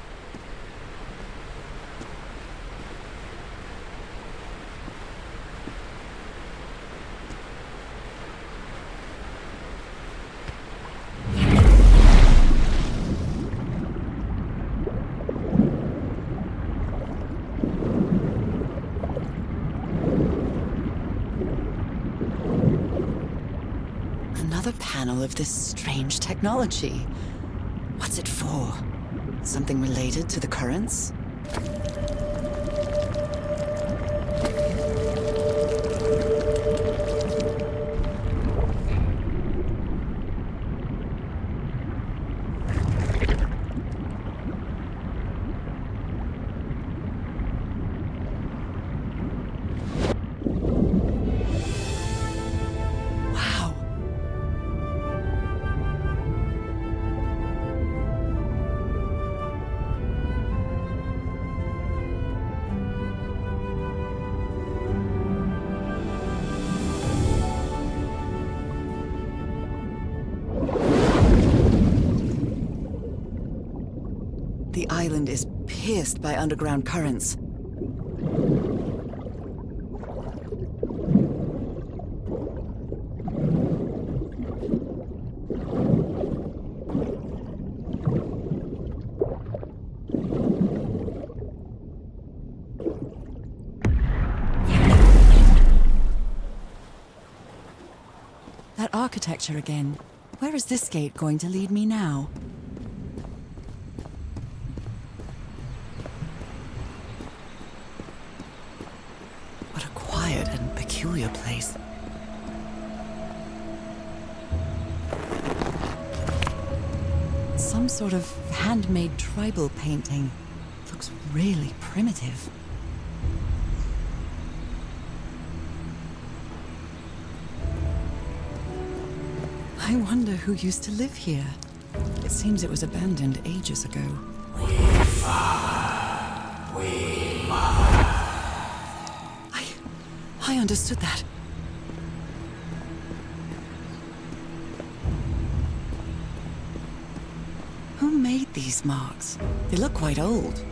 Another panel of this strange technology. What's it for? Something related to the currents? The island is pierced by underground currents. That architecture again. Where is this gate going to lead me now? What a quiet and peculiar place. Some sort of handmade tribal painting. Looks really primitive. I wonder who used to live here. It seems it was abandoned ages ago. I understood that. Who made these marks? They look quite old.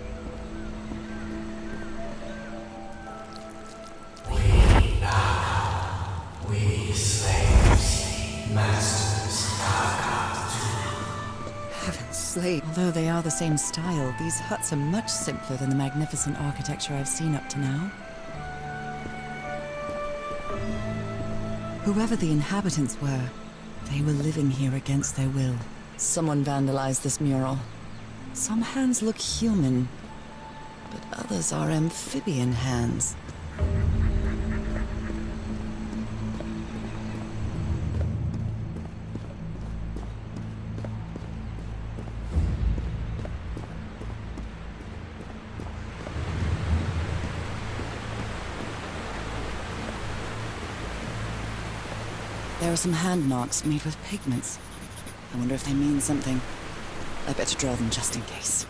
We slaves, masters, Heaven's slave. Although they are the same style, these huts are much simpler than the magnificent architecture I've seen up to now. Whoever the inhabitants were, they were living here against their will. Someone vandalized this mural. Some hands look human, but others are amphibian hands. There are some hand marks made with pigments. I wonder if they mean something. I better draw them just in case.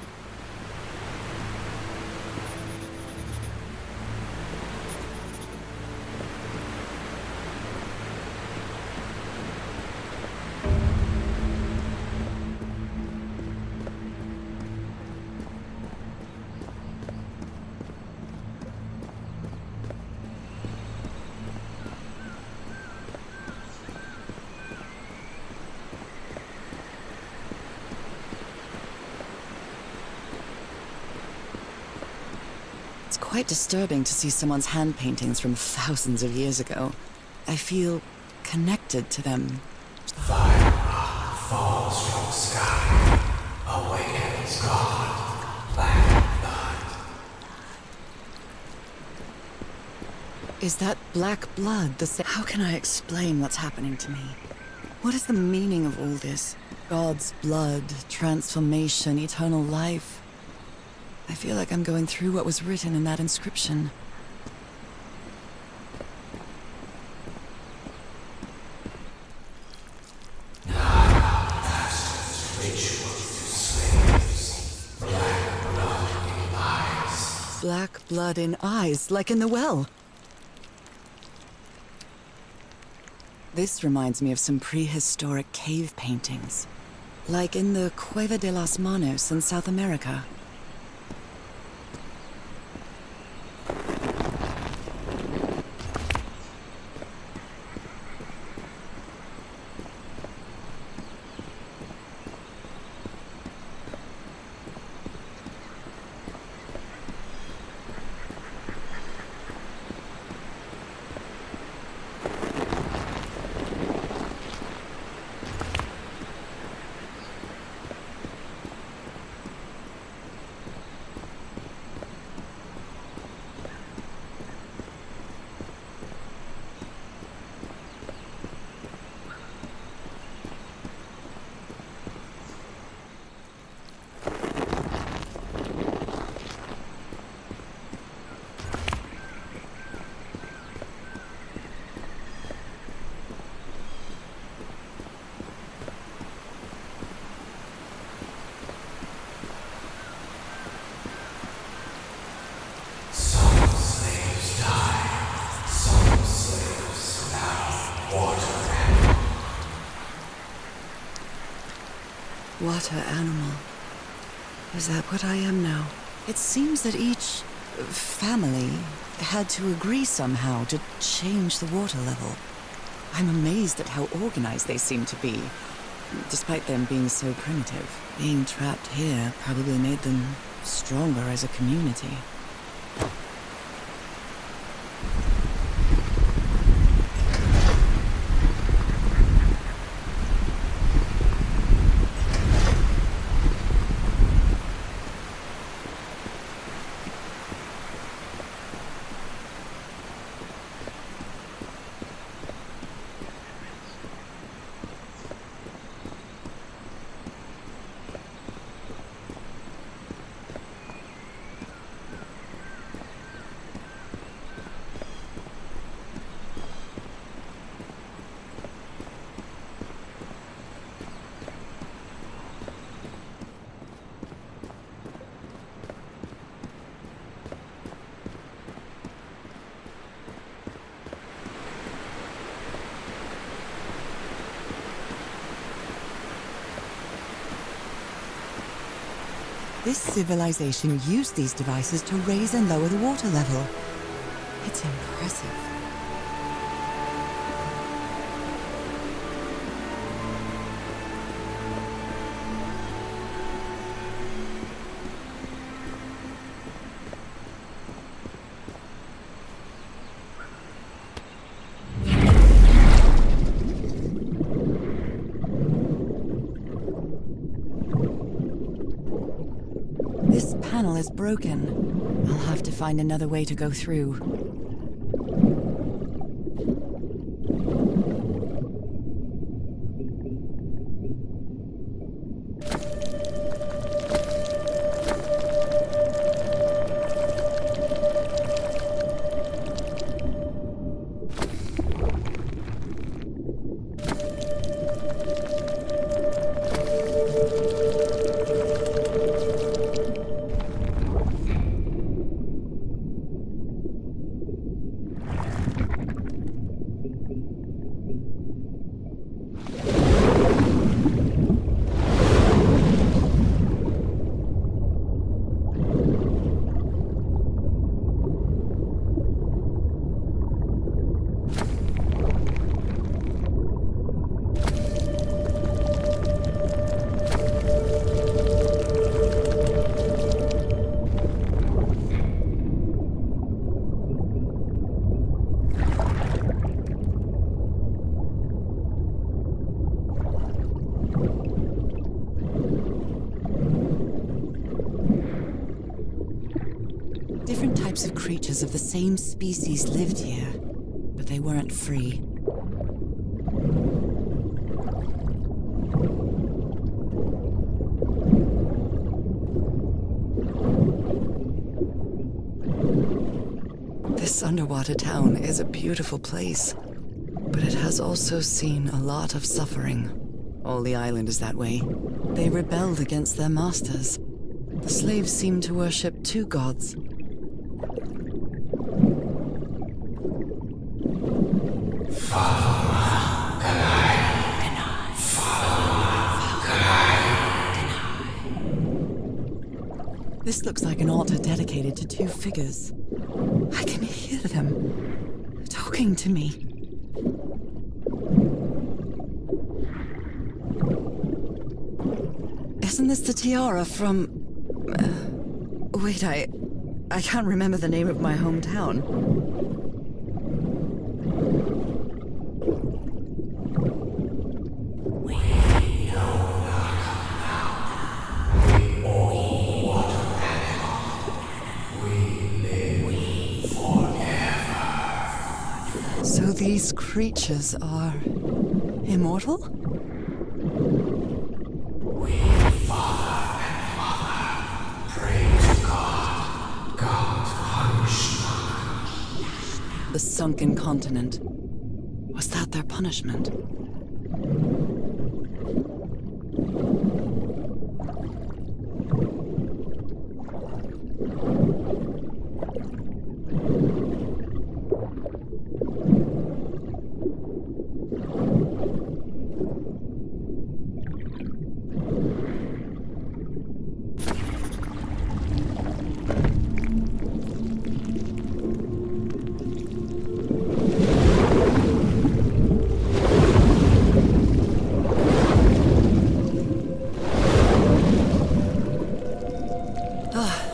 It's quite disturbing to see someone's hand paintings from thousands of years ago. I feel connected to them. Fire falls from the sky, awakens God, black blood. Is that black blood the same? How can I explain what's happening to me? What is the meaning of all this? God's blood, transformation, eternal life. I feel like I'm going through what was written in that inscription. Black blood in eyes, like in the well. This reminds me of some prehistoric cave paintings, like in the Cueva de las Manos in South America. Water animal. Is that what I am now? It seems that each family had to agree somehow to change the water level. I'm amazed at how organized they seem to be, despite them being so primitive. Being trapped here probably made them stronger as a community. This civilization used these devices to raise and lower the water level. It's impressive. This panel is broken. I'll have to find another way to go through. creatures of the same species lived here, but they weren't free. This underwater town is a beautiful place, but it has also seen a lot of suffering. All the island is that way. They rebelled against their masters. The slaves seem to worship two gods. This looks like an altar dedicated to two figures. I can hear them talking to me. Isn't this the tiara from... wait, I can't remember the name of my hometown. So these creatures are immortal? The sunken continent. Was that their punishment?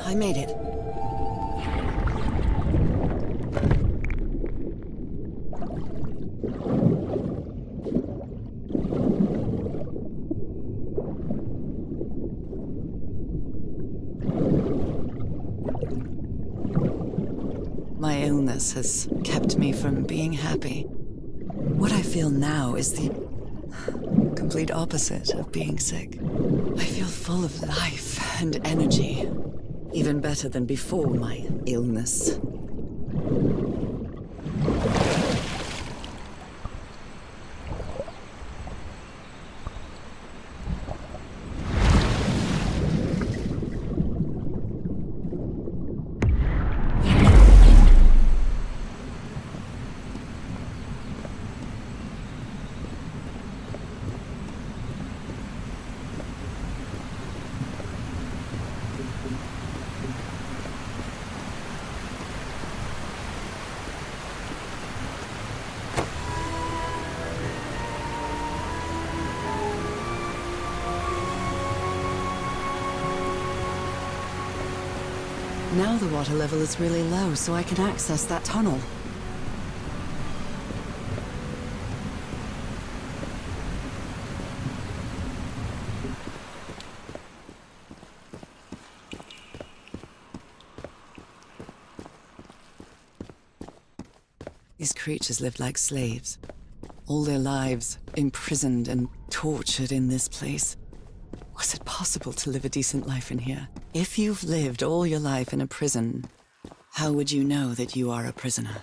I made it. My illness has kept me from being happy. What I feel now is the complete opposite of being sick. I feel full of life and energy. Even better than before my illness. Now the water level is really low, so I can access that tunnel. These creatures lived like slaves. All their lives imprisoned and tortured in this place. Was it possible to live a decent life in here? If you've lived all your life in a prison, how would you know that you are a prisoner?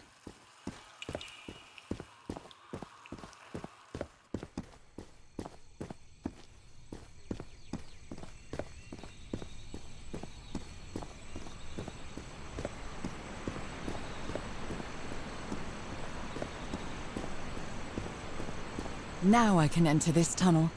Now I can enter this tunnel.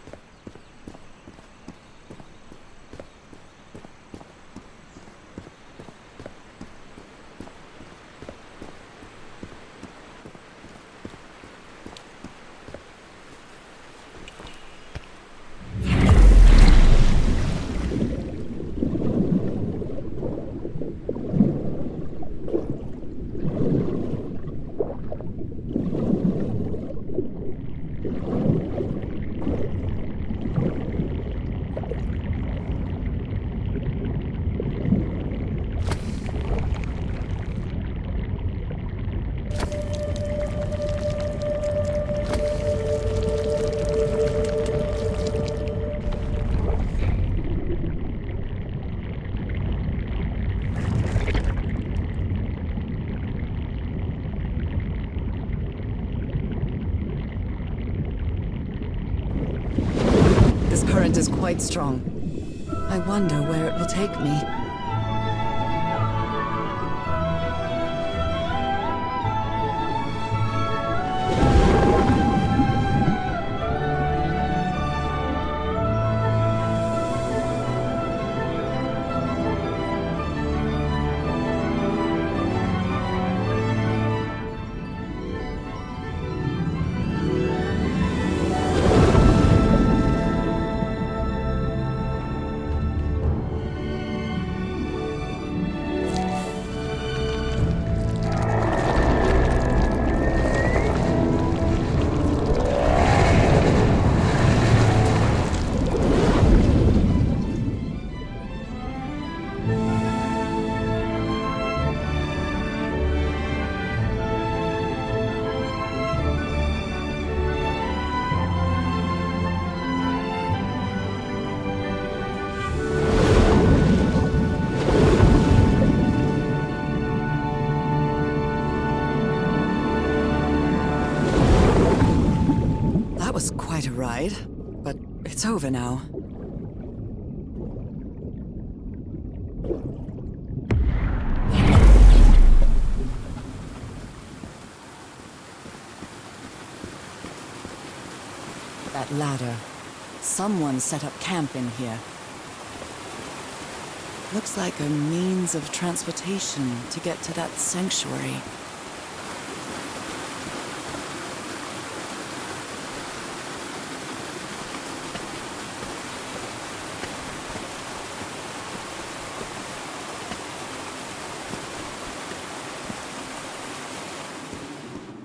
current is quite strong. I wonder where it will take me. That was quite a ride, but it's over now. That ladder. Someone set up camp in here. Looks like a means of transportation to get to that sanctuary.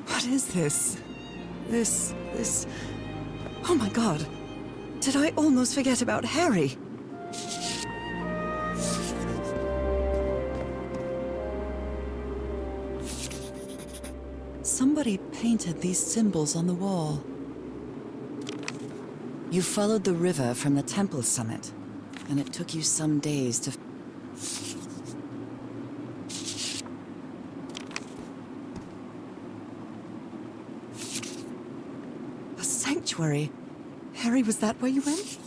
What is this? This... Oh my god. Did I almost forget about Harry? Somebody painted these symbols on the wall. You followed the river from the temple summit, and it took you some days to... A sanctuary? Harry, was that where you went?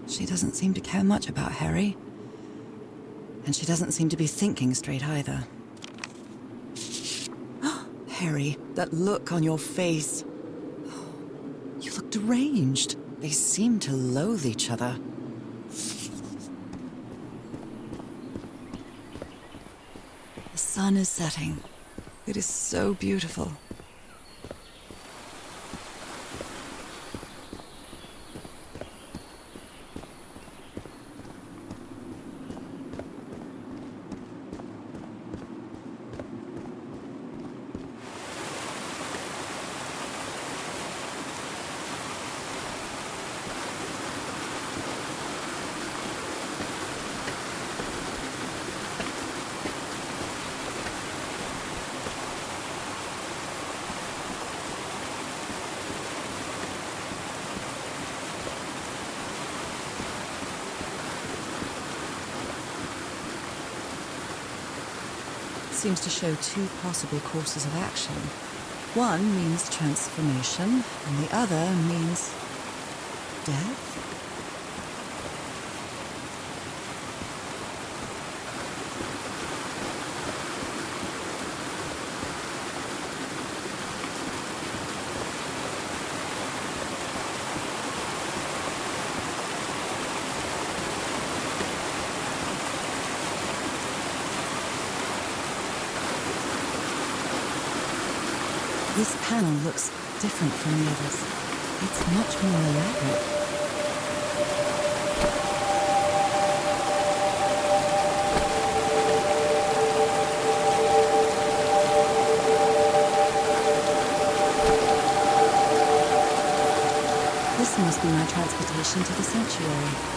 She doesn't seem to care much about Harry. And she doesn't seem to be thinking straight either. Harry, that look on your face. You look deranged. They seem to loathe each other. The sun is setting. It is so beautiful. Seems to show two possible courses of action. One means transformation, and the other means death? This panel looks different from the others. It's much more elaborate. This must be my transportation to the sanctuary.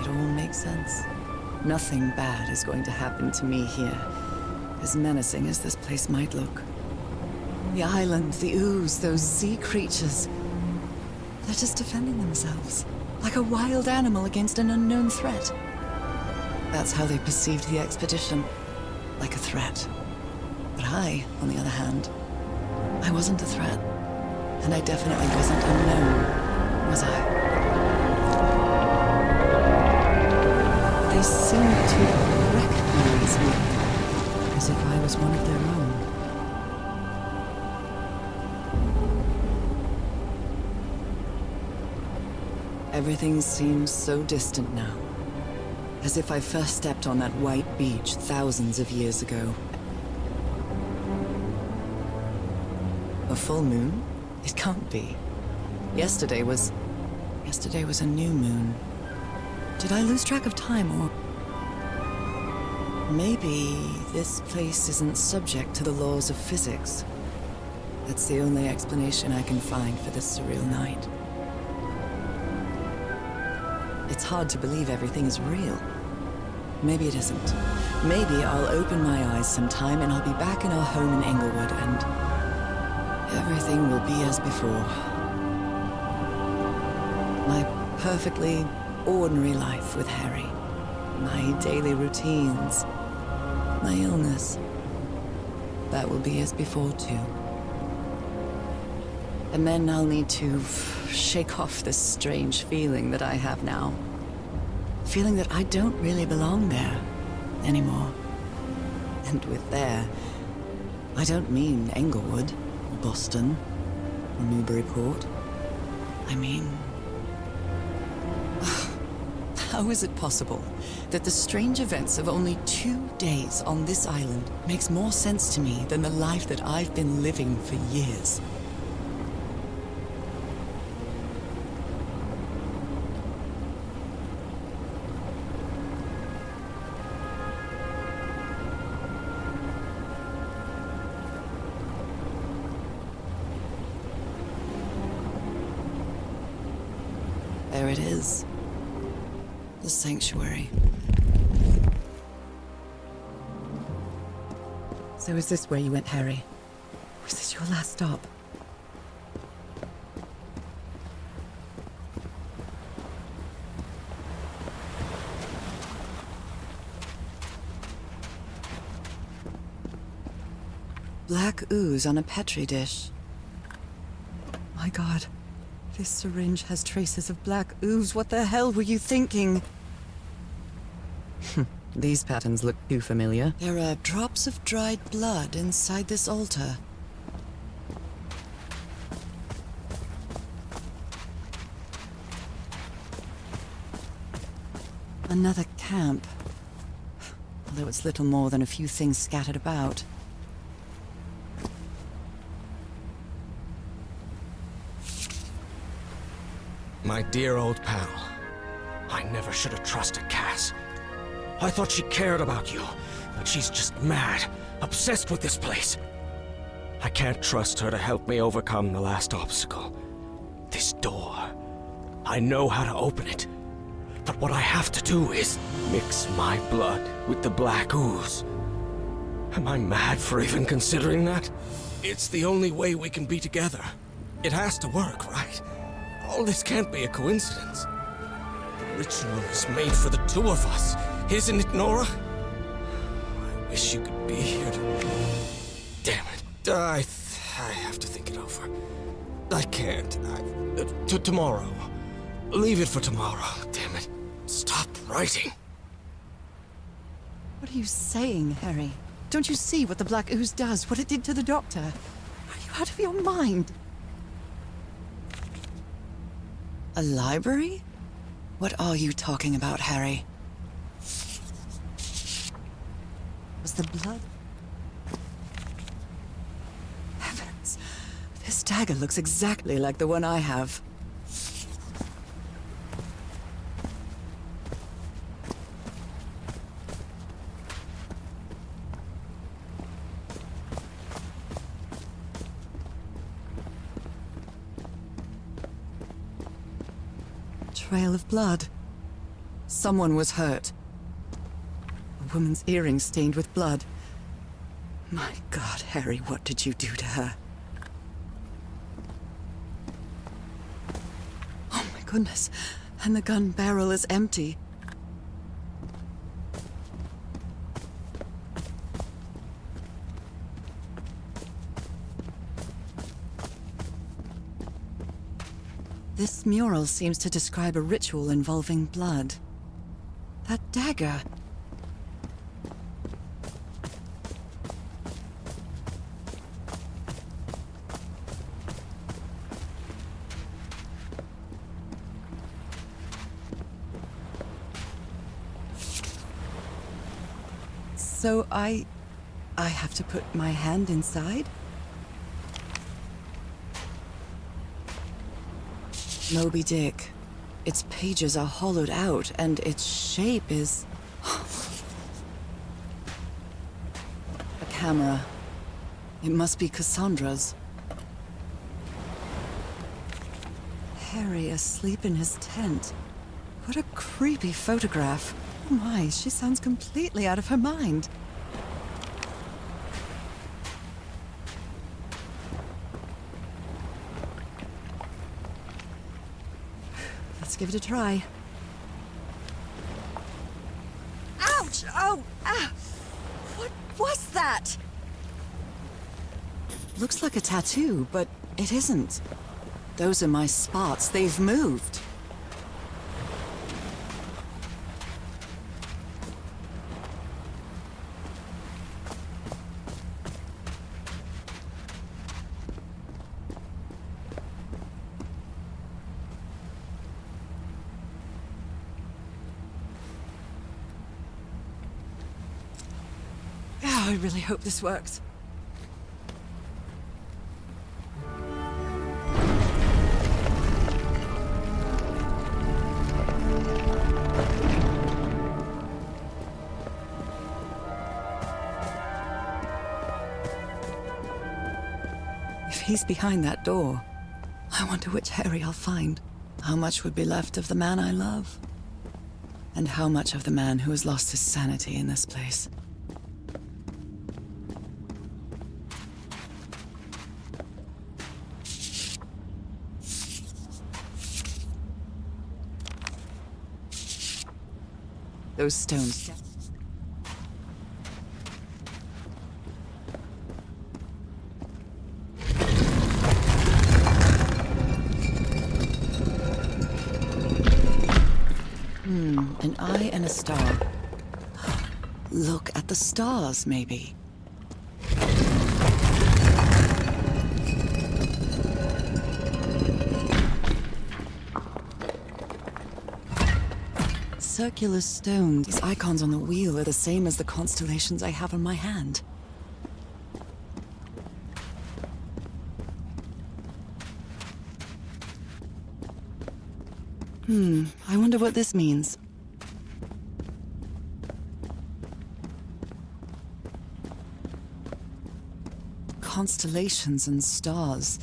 It all makes sense. Nothing bad is going to happen to me here, as menacing as this place might look. The island, the ooze, those sea creatures. They're just defending themselves, like a wild animal against an unknown threat. That's how they perceived the expedition, like a threat. But I, on the other hand, I wasn't a threat. And I definitely wasn't unknown, was I? They seemed to recognize me, as if I was one of their own. Everything seems so distant now, as if I first stepped on that white beach thousands of years ago. A full moon? It can't be. Yesterday was a new moon. Did I lose track of time, or... Maybe this place isn't subject to the laws of physics. That's the only explanation I can find for this surreal night. It's hard to believe everything is real. Maybe it isn't. Maybe I'll open my eyes sometime and I'll be back in our home in Englewood and everything will be as before. My perfectly ordinary life with Harry. My daily routines. My illness. That will be as before too. And then I'll need to shake off this strange feeling that I have now. Feeling that I don't really belong there anymore. And with there, I don't mean Englewood, or Boston, or Newburyport. I mean... How is it possible that the strange events of only 2 days on this island makes more sense to me than the life that I've been living for years? There it is. The sanctuary. So is this where you went, Harry? Was this your last stop? Black ooze on a petri dish. My God. This syringe has traces of black ooze. What the hell were you thinking? These patterns look too familiar. There are drops of dried blood inside this altar. Another camp. Although it's little more than a few things scattered about. My dear old pal. I never should have trusted Cass. I thought she cared about you, but she's just mad, obsessed with this place. I can't trust her to help me overcome the last obstacle. This door. I know how to open it. But what I have to do is mix my blood with the black ooze. Am I mad for even considering that? It's the only way we can be together. It has to work, right? All this can't be a coincidence. The ritual is made for the two of us, isn't it, Norah? I wish you could be here to... Damn it. I have to think it over. I can't. Tomorrow. Leave it for tomorrow. Damn it. Stop writing. What are you saying, Harry? Don't you see what the black ooze does? What it did to the doctor? Are you out of your mind? A library? What are you talking about, Harry? Was the blood... Heavens! This dagger looks exactly like the one I have. Trail of blood. Someone was hurt. A woman's earring stained with blood. My God, Harry, what did you do to her? Oh my goodness, and the gun barrel is empty. This mural seems to describe a ritual involving blood. That dagger. So I have to put my hand inside? Moby Dick. Its pages are hollowed out, and its shape is... a camera. It must be Cassandra's. Harry asleep in his tent. What a creepy photograph. Oh my, she sounds completely out of her mind. Let's give it a try. Ouch! Oh! Ah! What was that? Looks like a tattoo, but it isn't. Those are my spots. They've moved. I really hope this works. If he's behind that door, I wonder which Harry I'll find. How much would be left of the man I love? And how much of the man who has lost his sanity in this place? Those stones. An eye and a star. Look at the stars, maybe. Circular stones. These icons on the wheel are the same as the constellations I have on my hand. I wonder what this means. Constellations and stars.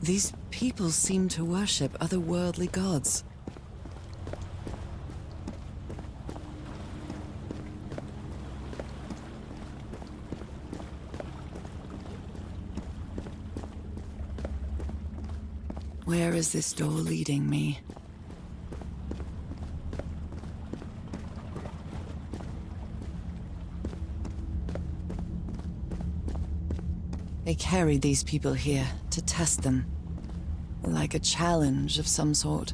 These people seem to worship otherworldly gods. Where is this door leading me? They carried these people here to test them, like a challenge of some sort.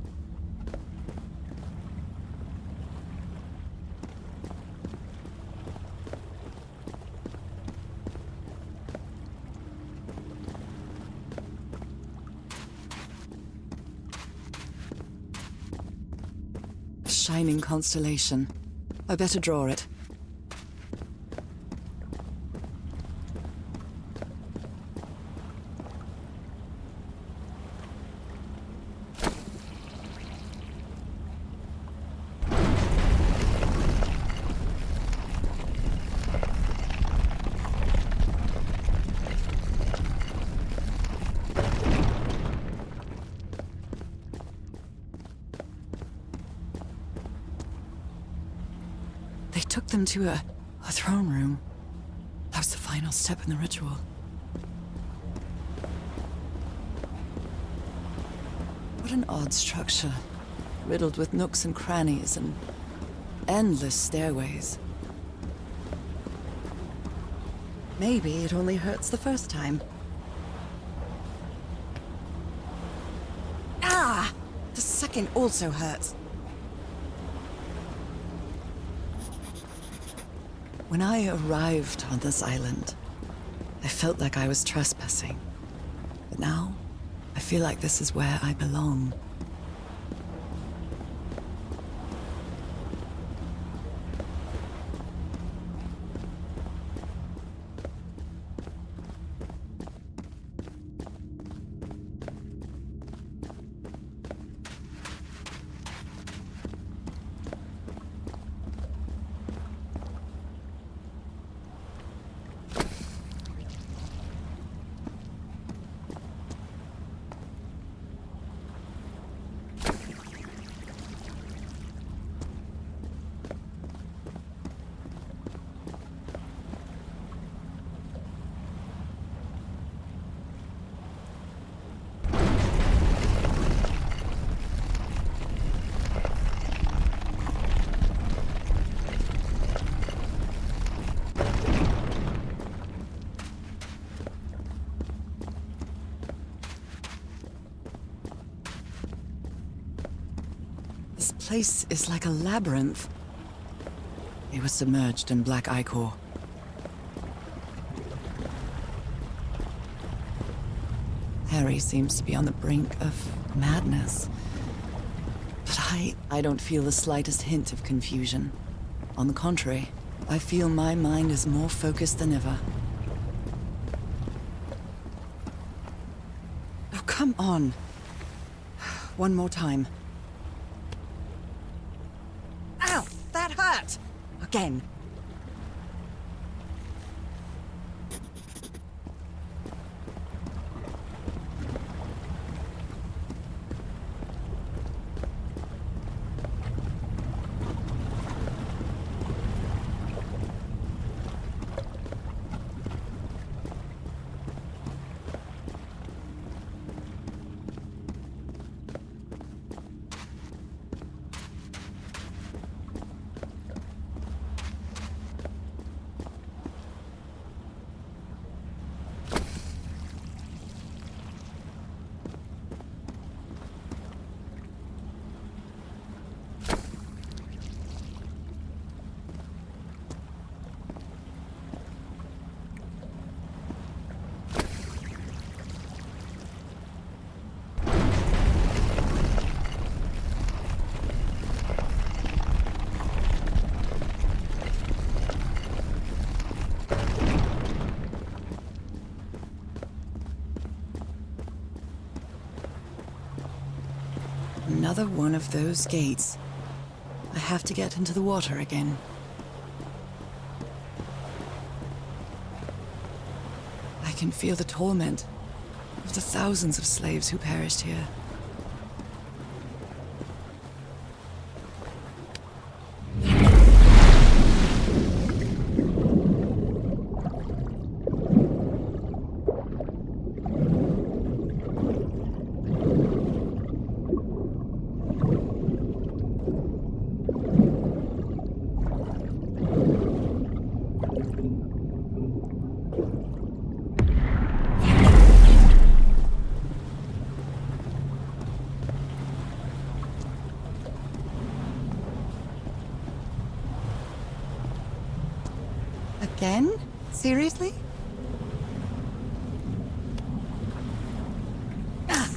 A shining constellation. I better draw it. They took them to a throne room. That was the final step in the ritual. What an odd structure, riddled with nooks and crannies and endless stairways. Maybe it only hurts the first time. Ah! The second also hurts. When I arrived on this island, I felt like I was trespassing. But now, I feel like this is where I belong. This place is like a labyrinth. It was submerged in black ichor. Harry seems to be on the brink of madness. But I don't feel the slightest hint of confusion. On the contrary, I feel my mind is more focused than ever. Oh, come on. One more time. Ow! That hurt! Again. Another one of those gates. I have to get into the water again. I can feel the torment of the thousands of slaves who perished here. Again? Seriously? Ah.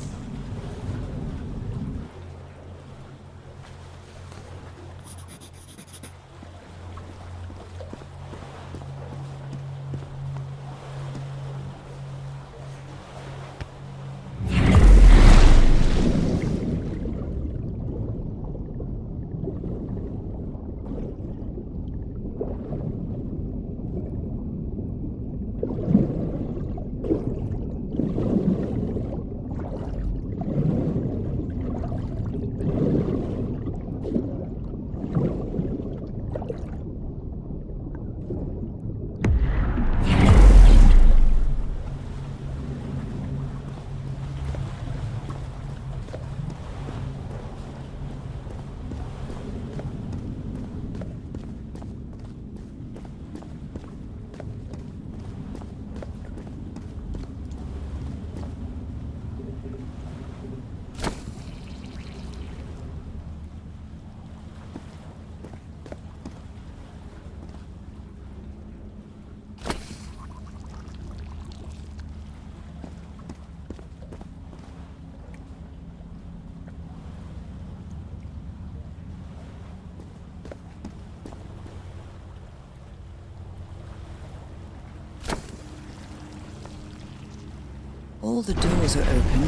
All the doors are open,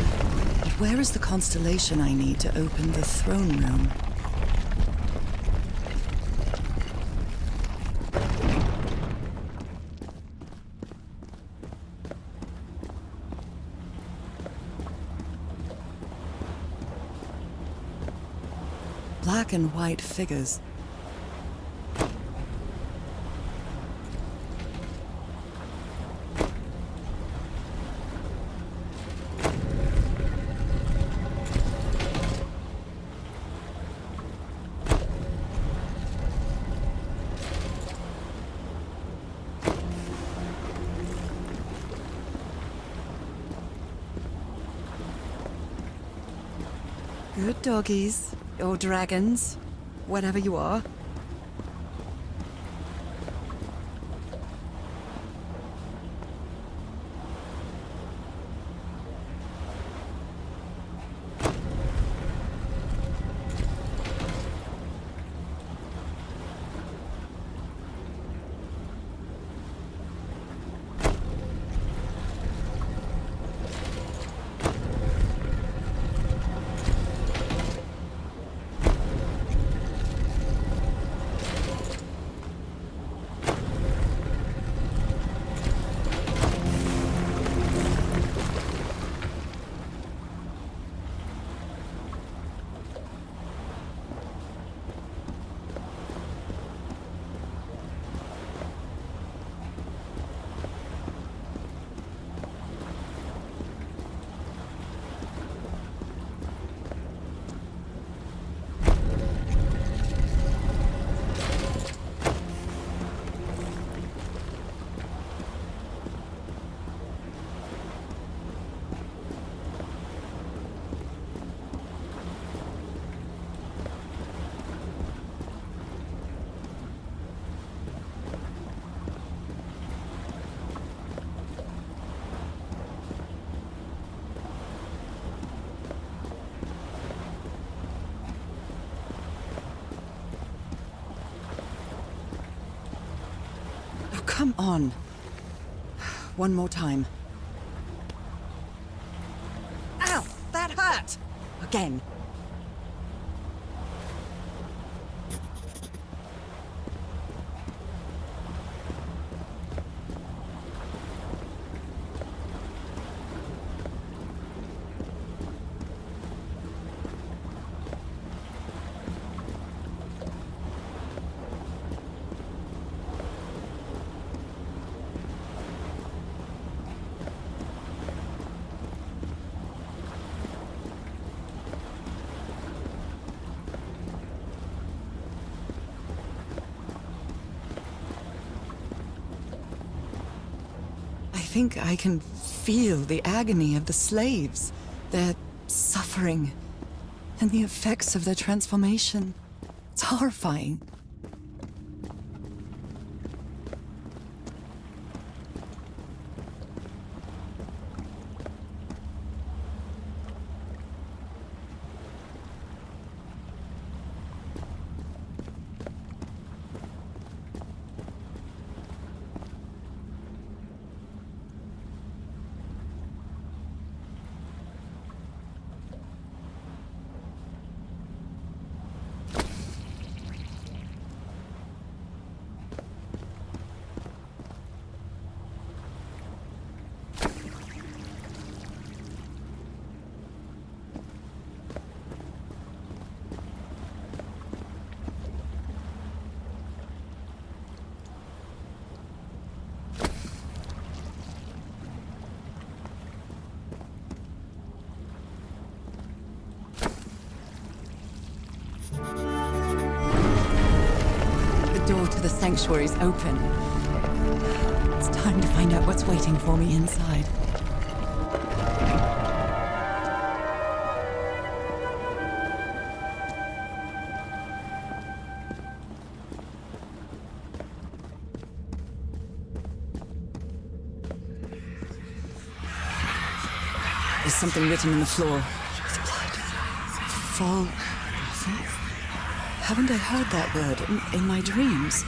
but where is the constellation I need to open the throne room? Black and white figures. Good doggies, or dragons, whatever you are. Come on. One more time. Ow! That hurt! Again. I think I can feel the agony of the slaves, their suffering, and the effects of their transformation. It's horrifying. The door to the sanctuary's open. It's time to find out what's waiting for me inside. There's something written on the floor. With blood. Fall. Haven't I heard that word in my dreams?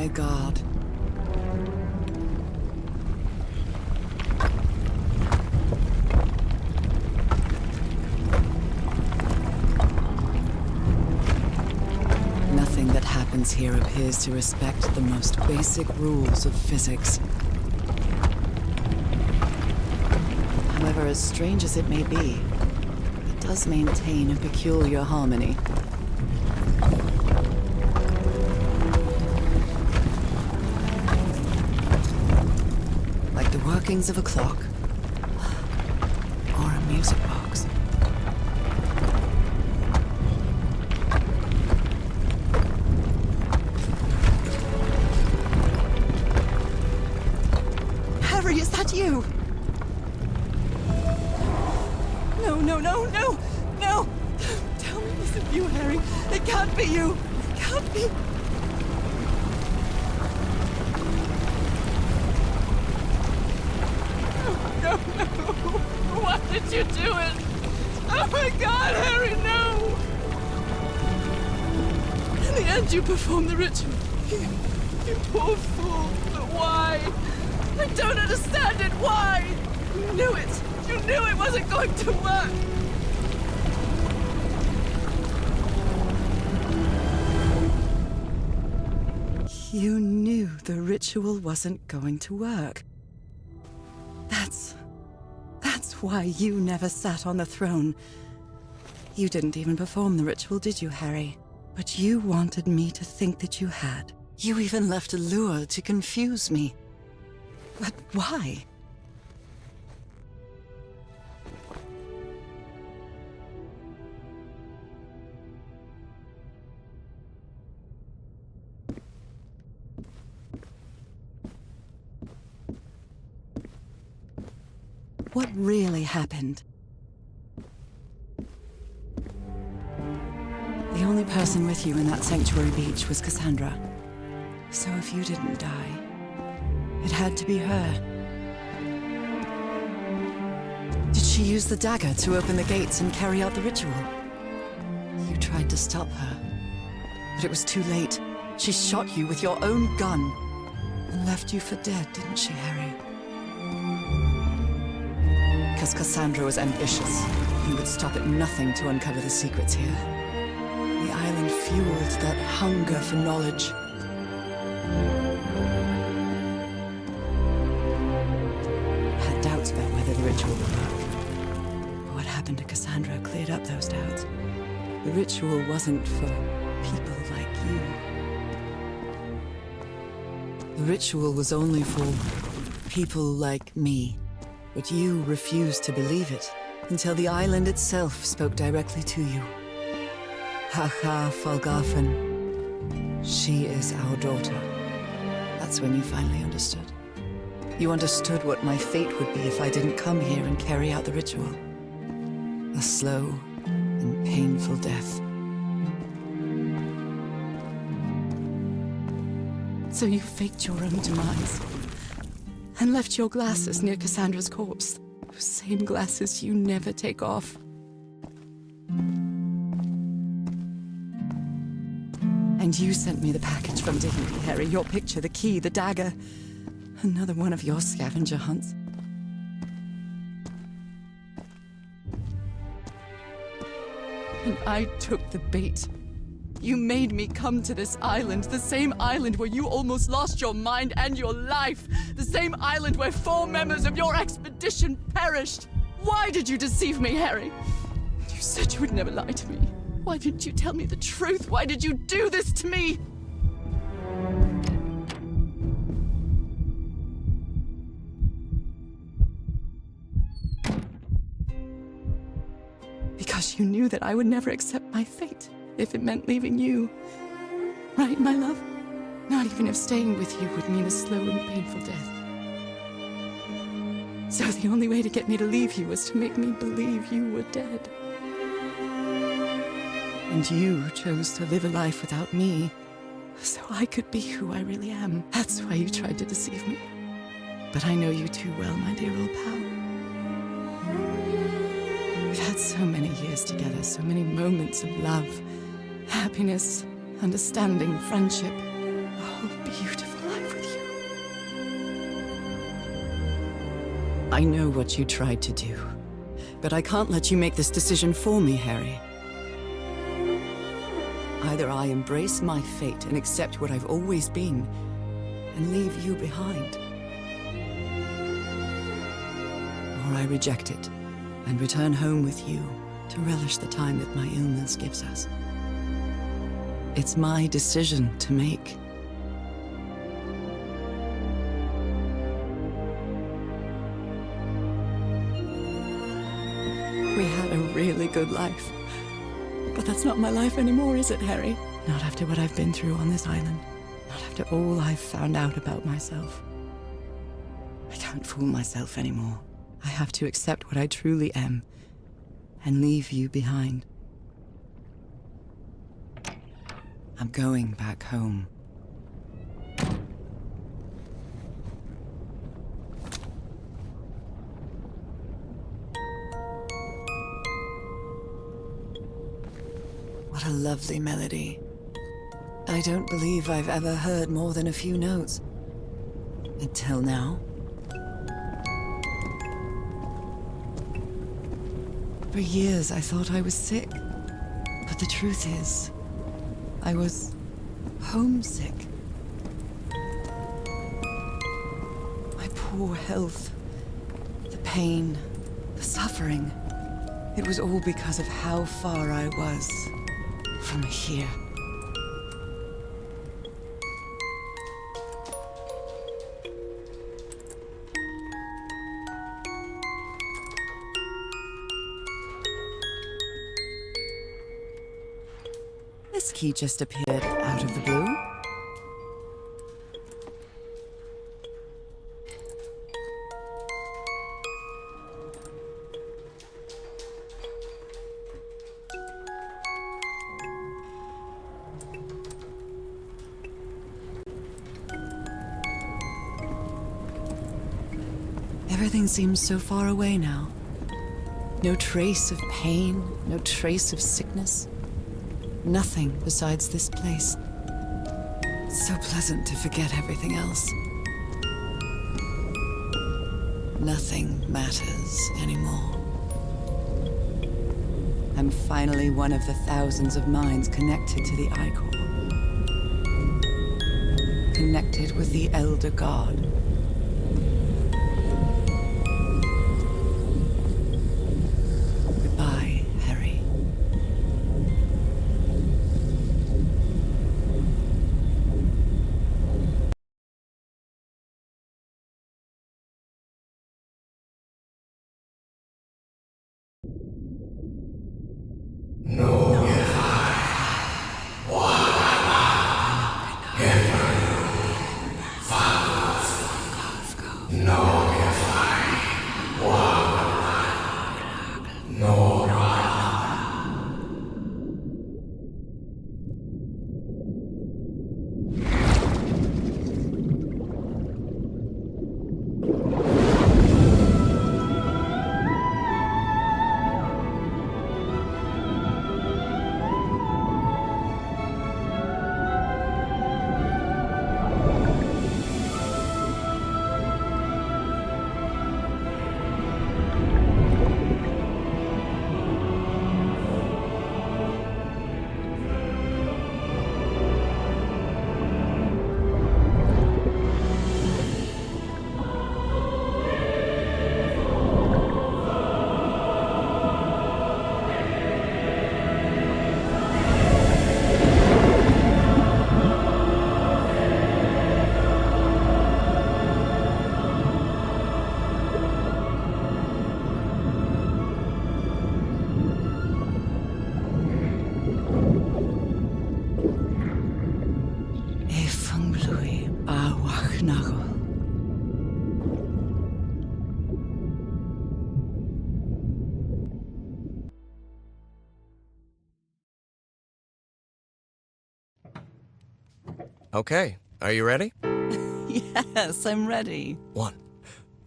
my God. Nothing that happens here appears to respect the most basic rules of physics. However, as strange as it may be, it does maintain a peculiar harmony. Like the workings of a clock, or a music box. Harry, is that you? No, no, no, no, no! Tell me it isn't you, Harry. It can't be you. It can't be. No, no. Why did you do it? Oh my God, Harry, no! In the end, you performed the ritual. You poor fool. But why? I don't understand it. Why? You knew it. You knew it wasn't going to work. You knew the ritual wasn't going to work. That's why you never sat on the throne. You didn't even perform the ritual, did you, Harry? But you wanted me to think that you had. You even left a lure to confuse me. But why? What really happened? The only person with you in that sanctuary beach was Cassandra. So if you didn't die, it had to be her. Did she use the dagger to open the gates and carry out the ritual? You tried to stop her, but it was too late. She shot you with your own gun and left you for dead, didn't she, Harry? Because Cassandra was ambitious. You would stop at nothing to uncover the secrets here. The island fueled that hunger for knowledge. I had doubts about whether the ritual would work. But what happened to Cassandra cleared up those doubts. The ritual wasn't for people like you. The ritual was only for people like me. But you refused to believe it, until the island itself spoke directly to you. Haha Falgafen. She is our daughter. That's when you finally understood. You understood what my fate would be if I didn't come here and carry out the ritual. A slow and painful death. So you faked your own demise and left your glasses near Cassandra's corpse. Those same glasses you never take off. And you sent me the package from Dignity, Harry. Your picture, the key, the dagger. Another one of your scavenger hunts. And I took the bait. You made me come to this island, the same island where you almost lost your mind and your life, the same island where 4 members of your expedition perished. Why did you deceive me, Harry? You said you would never lie to me. Why didn't you tell me the truth? Why did you do this to me? Because you knew that I would never accept my fate. If it meant leaving you. Right, my love? Not even if staying with you would mean a slow and painful death. So the only way to get me to leave you was to make me believe you were dead. And you chose to live a life without me, so I could be who I really am. That's why you tried to deceive me. But I know you too well, my dear old pal. We've had so many years together, so many moments of love, happiness, understanding, friendship. Oh, beauty. I know what you tried to do, but I can't let you make this decision for me, Harry. Either I embrace my fate and accept what I've always been, and leave you behind, or I reject it and return home with you to relish the time that my illness gives us. It's my decision to make. We had a really good life. But that's not my life anymore, is it, Harry? Not after what I've been through on this island. Not after all I've found out about myself. I can't fool myself anymore. I have to accept what I truly am and leave you behind. I'm going back home. What a lovely melody. I don't believe I've ever heard more than a few notes. Until now. For years I thought I was sick. But the truth is, I was homesick. My poor health, the pain, the suffering. It was all because of how far I was from here. This key just appeared out of the blue. Everything seems so far away now. No trace of pain, no trace of sickness. Nothing besides this place. It's so pleasant to forget everything else. Nothing matters anymore. I'm finally one of the thousands of minds connected to the Ichor. Connected with the Elder God. Goodbye, Harry. Okay, are you ready? Yes, I'm ready. 1,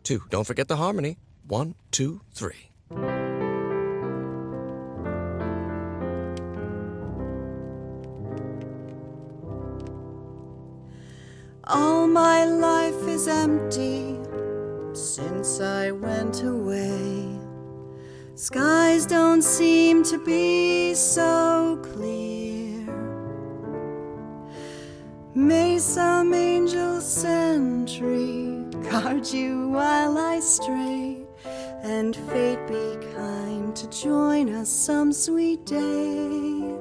2, don't forget the harmony. 1, 2, 3. All my life is empty, since I went away. Skies don't seem to be so clear. May some angel sentry guard you while I stray, and fate be kind to join us some sweet day.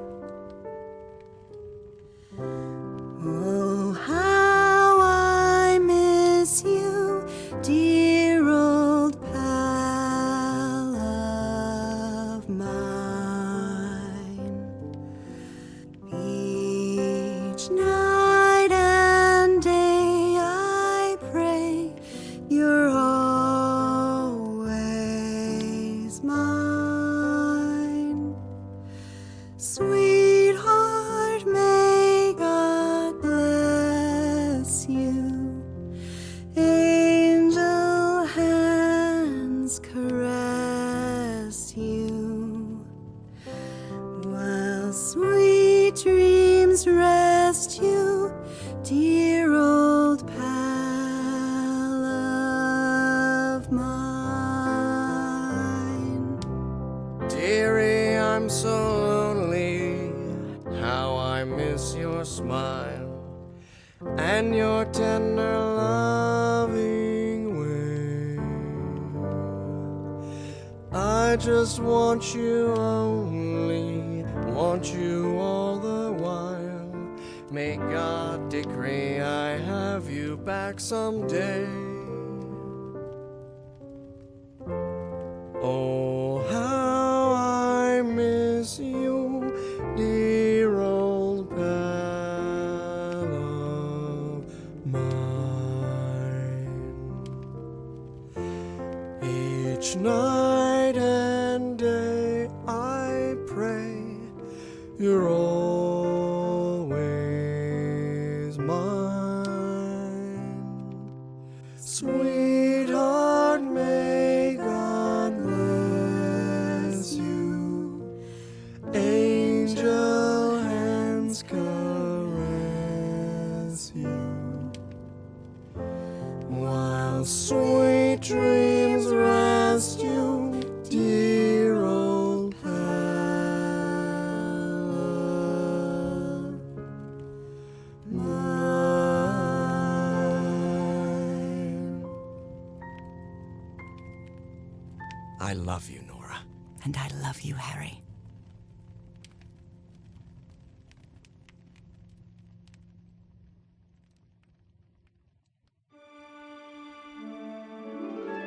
Oh, how I miss you, dear old pal of mine. Each night and day I pray you're always mine. Sweetheart, may God bless you. Angel hands caress you, while sweet dreams rest you, dear old pal of mine. Dearie, I'm so lonely. How I miss your smile and your tender loving way. I just want you only, want you all the while. May God decree I have you back someday. Oh, how I miss you, dear old pal of mine. Each night and day I pray you're always mine. Sweetheart, may God bless you. Angel hands caress you, while sweet dreams rest you, dear old pal of mine. I love you, Norah. And I love you, Harry.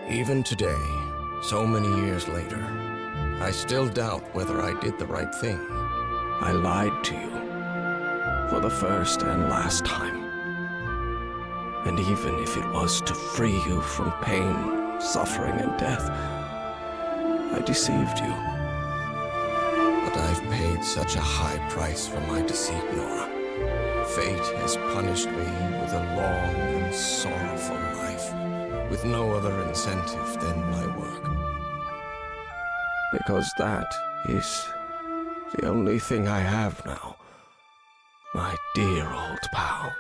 Even today, so many years later, I still doubt whether I did the right thing. I lied to you for the first and last time. And even if it was to free you from pain, suffering, and death, I deceived you. But I've paid such a high price for my deceit, Norah. Fate has punished me with a long and sorrowful life, with no other incentive than my work. Because that is the only thing I have now, my dear old pal.